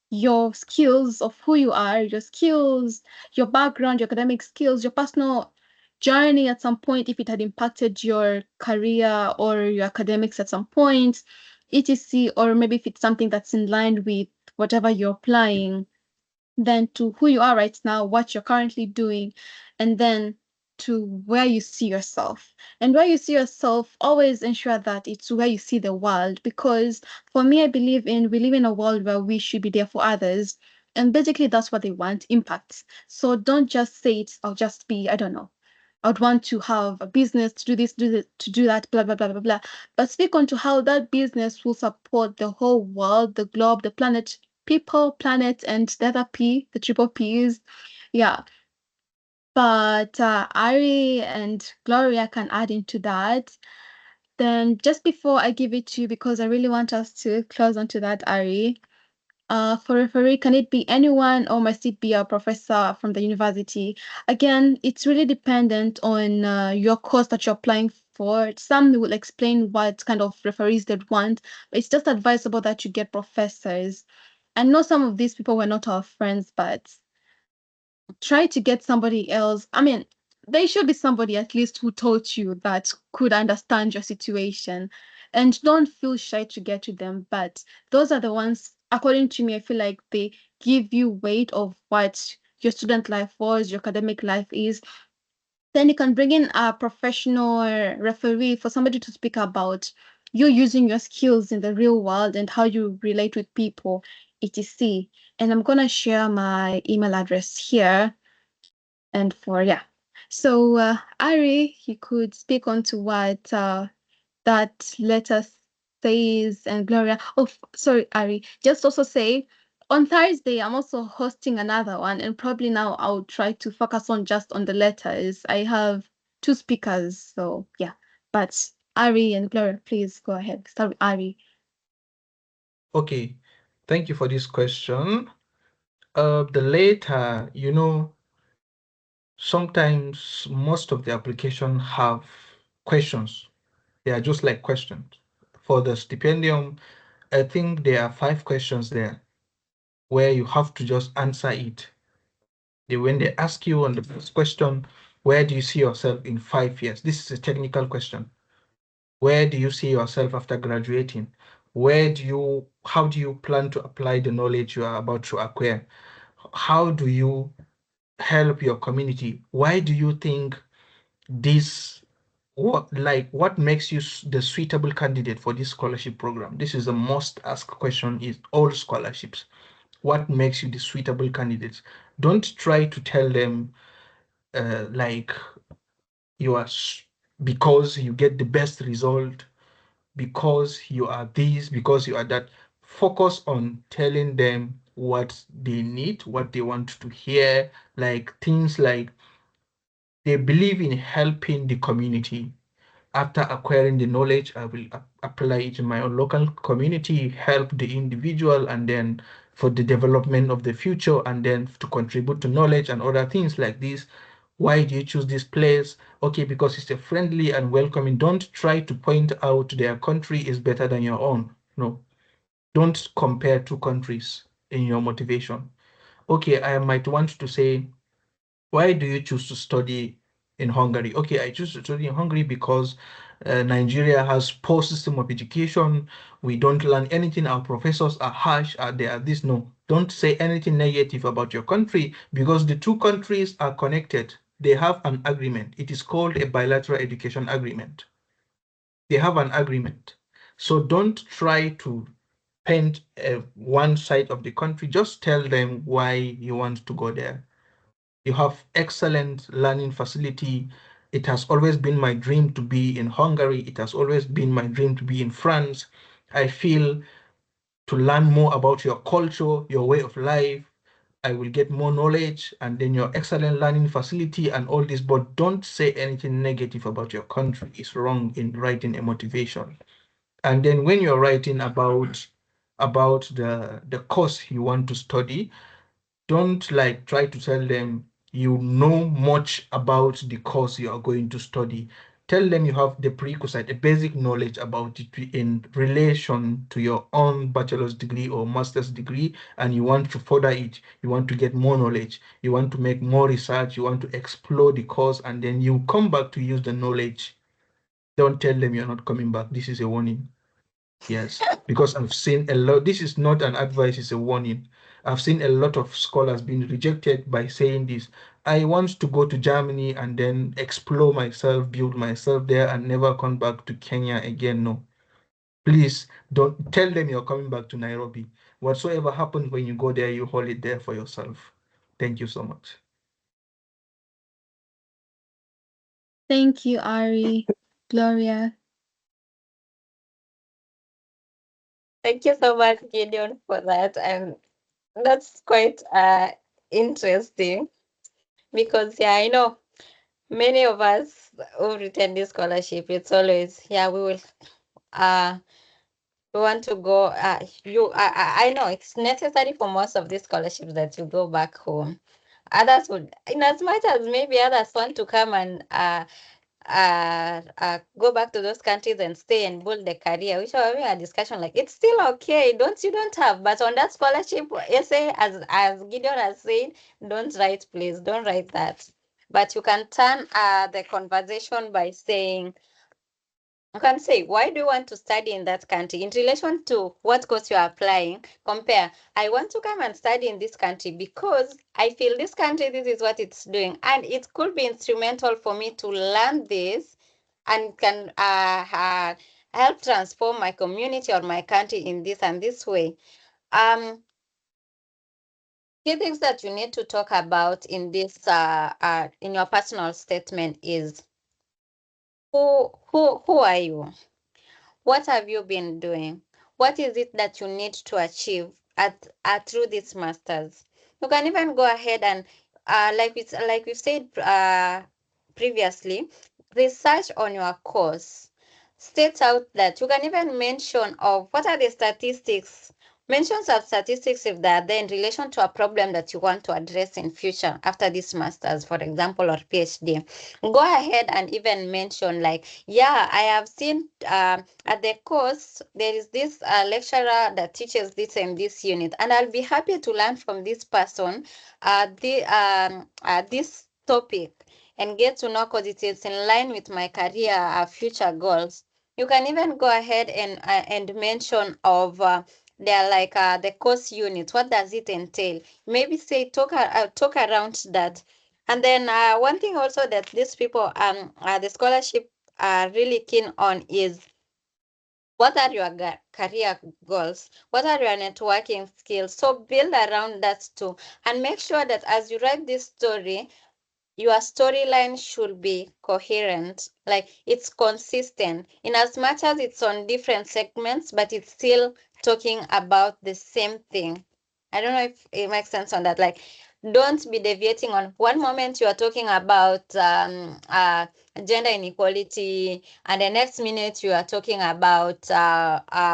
your skills of who you are, your skills, your background, your academic skills, your personal journey at some point, if it had impacted your career or your academics at some point, etc. Or maybe if it's something that's in line with whatever you're applying, then to who you are right now, what you're currently doing, and then to where you see yourself. And where you see yourself, always ensure that it's where you see the world. Because for me, I believe in we live in a world where we should be there for others. And basically, that's what they want, impact. So don't just say it, I'll just be, I don't know. I would want to have a business to do this, to do that, blah, blah, blah, blah, blah. But speak on to how that business will support the whole world, the globe, the planet, people, planet, and the other P, the triple P's. Yeah. But Ari and Gloria can add into that. Then just before I give it to you, because I really want us to close onto that, Ari, for referee, can it be anyone or must it be a professor from the university? Again, it's really dependent on your course that you're applying for. Some will explain what kind of referees they'd want, but it's just advisable that you get professors. I know some of these people were not our friends, but try to get somebody else. I mean, there should be somebody at least who taught you that could understand your situation. And don't feel shy to get to them. But those are the ones, according to me, I feel like they give you weight of what your student life was, your academic life is. Then you can bring in a professional referee for somebody to speak about you using your skills in the real world and how you relate with people, etc. And I'm gonna share my email address here. And for yeah, so Ari, you could speak on to what that letter says, and Gloria. Oh, sorry, Ari. Just also say on Thursday I'm also hosting another one, and probably now I'll try to focus on just on the letters. I have two speakers, so yeah. But Ari and Gloria, please go ahead. Start with Ari. Okay, thank you for this question. The later, sometimes most of the application have questions. They are just like questions. For the stipendium, I think there are 5 questions there where you have to just answer it. When they ask you on the first question, where do you see yourself in 5 years? This is a technical question. Where do you see yourself after graduating? How do you plan to apply the knowledge you are about to acquire? How do you help your community? Why do you think this, what makes you the suitable candidate for this scholarship program? This is the most asked question in all scholarships. What makes you the suitable candidate? Don't try to tell them like you are because you get the best result, because you are this, because you are that. Focus on telling them what they need, what they want to hear, like things like they believe in helping the community. After acquiring the knowledge, I will apply it in my own local community, help the individual, and then for the development of the future, and then to contribute to knowledge and other things like this. Why do you choose this place? Okay, because it's a friendly and welcoming. Don't try to point out their country is better than your own. No, don't compare two countries in your motivation. Okay, I might want to say, why do you choose to study in Hungary? Okay, I choose to study in Hungary because Nigeria has poor system of education. We don't learn anything. Our professors are harsh. They are this. No, don't say anything negative about your country because the two countries are connected. They have an agreement. It is called a bilateral education agreement. They have an agreement. So don't try to paint one side of the country. Just tell them why you want to go there. You have excellent learning facility. It has always been my dream to be in Hungary. It has always been my dream to be in France. I feel to learn more about your culture, your way of life, I will get more knowledge, and then your excellent learning facility and all this, but don't say anything negative about your country. It's wrong in writing a motivation. And then when you're writing about the course you want to study, don't like try to tell them you know much about the course you are going to study. Tell them you have the prerequisite, a basic knowledge about it in relation to your own bachelor's degree or master's degree, and you want to further it. You want to get more knowledge. You want to make more research. You want to explore the course, and then you come back to use the knowledge. Don't tell them you're not coming back. This is a warning. Yes, because I've seen a lot. This is not an advice, it's a warning. I've seen a lot of scholars being rejected by saying this. I want to go to Germany and then explore myself, build myself there, and never come back to Kenya again. No, please don't tell them you're coming back to Nairobi. Whatsoever happens when you go there, you hold it there for yourself. Thank you so much. Thank you, Ari. Gloria. Thank you so much, Gideon, for that. And that's quite interesting because, yeah, I know many of us who return this scholarship, it's always, yeah, we want to go. I know it's necessary for most of these scholarships that you go back home. Others would, in as much as maybe others want to come and go back to those countries and stay and build a career, which are having a discussion like it's still okay. Don't have, but on that scholarship essay, as Gideon has said, don't write, please, don't write that. But you can turn the conversation by saying, You can say, why do you want to study in that country in relation to what course you are applying? Compare, I want to come and study in this country because I feel this country, this is what it's doing. And it could be instrumental for me to learn this and can help transform my community or my country in this and this way. Um, Key things that you need to talk about in this in your personal statement is who are you? What have you been doing? What is it that you need to achieve through this masters? You can even go ahead and like we said previously, research on your course. State out that you can even mention of what are the statistics. Mention some statistics if they are there in relation to a problem that you want to address in future after this masters, for example, or PhD. Go ahead and even mention like, yeah, I have seen at the course there is this lecturer that teaches this and this unit, and I'll be happy to learn from this person this topic and get to know because it is in line with my career future goals. You can even go ahead and mention of they're like the course unit. What does it entail? Maybe say talk around that. And then one thing also that these people the scholarship are really keen on is what are your career goals? What are your networking skills? So build around that too, and make sure that as you write this story, your storyline should be coherent, like it's consistent in as much as it's on different segments, but it's still talking about the same thing. I don't know if it makes sense on that. Like, don't be deviating on one moment you are talking about gender inequality, and the next minute you are talking about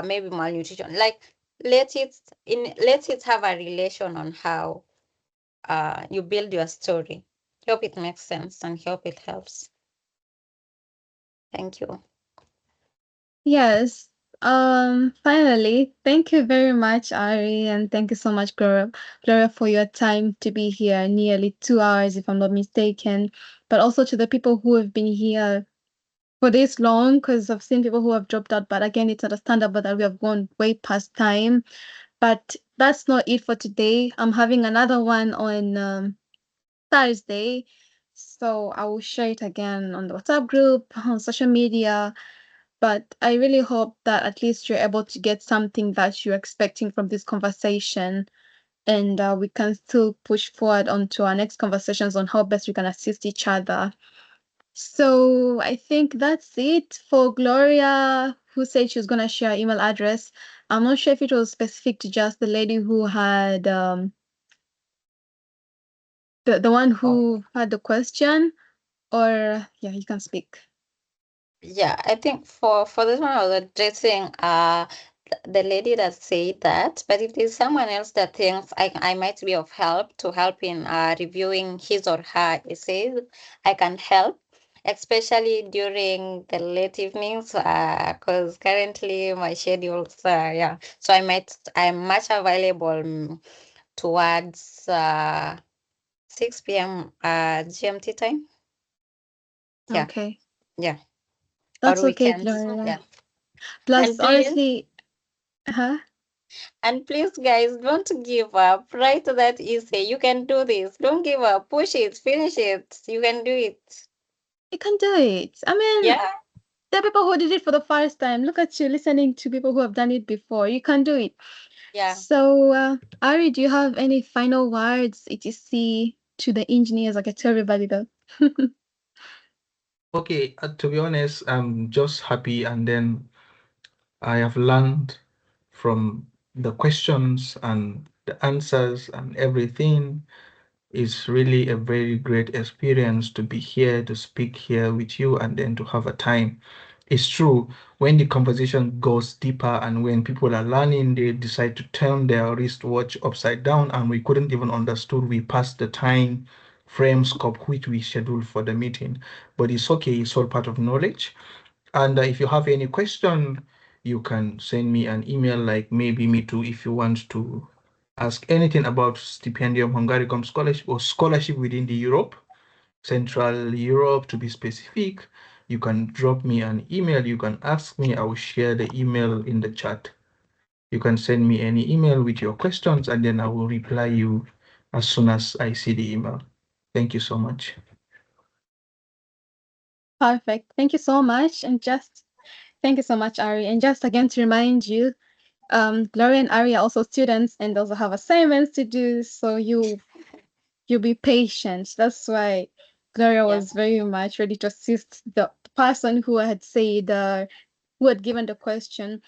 maybe malnutrition. Like, let it have a relation on how you build your story. Hope it makes sense and hope it helps. Thank you. Yes. Finally, thank you very much, Ari, and thank you so much, Gloria, for your time to be here, nearly 2 hours, if I'm not mistaken. But also to the people who have been here for this long, because I've seen people who have dropped out. But again, it's understandable that we have gone way past time. But that's not it for today. I'm having another one on Thursday. So I will share it again on the WhatsApp group, on social media. But I really hope that at least you're able to get something that you're expecting from this conversation. And we can still push forward onto our next conversations on how best we can assist each other. So I think that's it for Gloria, who said she was going to share her email address. I'm not sure if it was specific to just the lady who had the one who had the question, or yeah, you can speak. Yeah, I think for this one I was addressing the lady that said that, but if there's someone else that thinks I might be of help to help in reviewing his or her essays, I can help, especially during the late evenings, because currently my schedules, yeah, so I'm much available towards 6 p.m. GMT time. Yeah, Okay, yeah, or that's okay, weekends. Gloria. Yeah. Plus, And please, honestly, huh? and please, guys, don't give up. Write that essay. You can do this. Don't give up. Push it. Finish it. You can do it. You can do it. I mean, Yeah. there are people who did it for the first time. Look at you listening to people who have done it before. You can do it. Yeah. So, Ari, do you have any final words, etc., to the engineers? I can tell everybody though. Okay, to be honest, I'm just happy, and then I have learned from the questions and the answers and everything. It's really a very great experience to be here, to speak here with you, and then to have a time. It's true, when the conversation goes deeper and when people are learning, they decide to turn their wristwatch upside down, and we couldn't even understood we passed the time frame scope which we scheduled for the meeting. But it's okay, it's all part of knowledge. And if you have any question, you can send me an email, like maybe me too, if you want to ask anything about Stipendium Hungaricum scholarship or scholarship within the Europe, Central Europe to be specific. you can drop me an email. You can ask me. I will share the email in the chat. You can send me any email with your questions, and then I will reply you as soon as I see the email. Thank you so much. Perfect. Thank you so much. And just thank you so much, Ari. And just again to remind you, Gloria and Ari are also students and also have assignments to do. So you be patient. That's why Gloria Yeah. was very much ready to assist the person who had said who had given the question.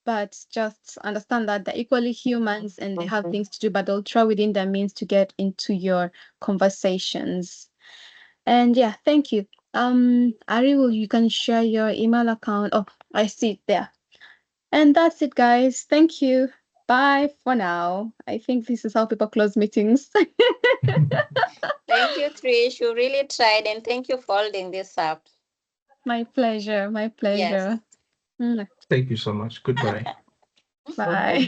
But just understand that they're equally humans and they have things to do, but they'll try within their means to get into your conversations. And yeah, thank you. Ari, will you can share your email account? Oh, I see it there. And that's it, guys. Thank you. Bye for now. I think this is how people close meetings. Thank you, Trish. You really tried, and thank you for holding this up. My pleasure. My Yes. pleasure. Thank you so much. Goodbye. Bye.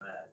Bye.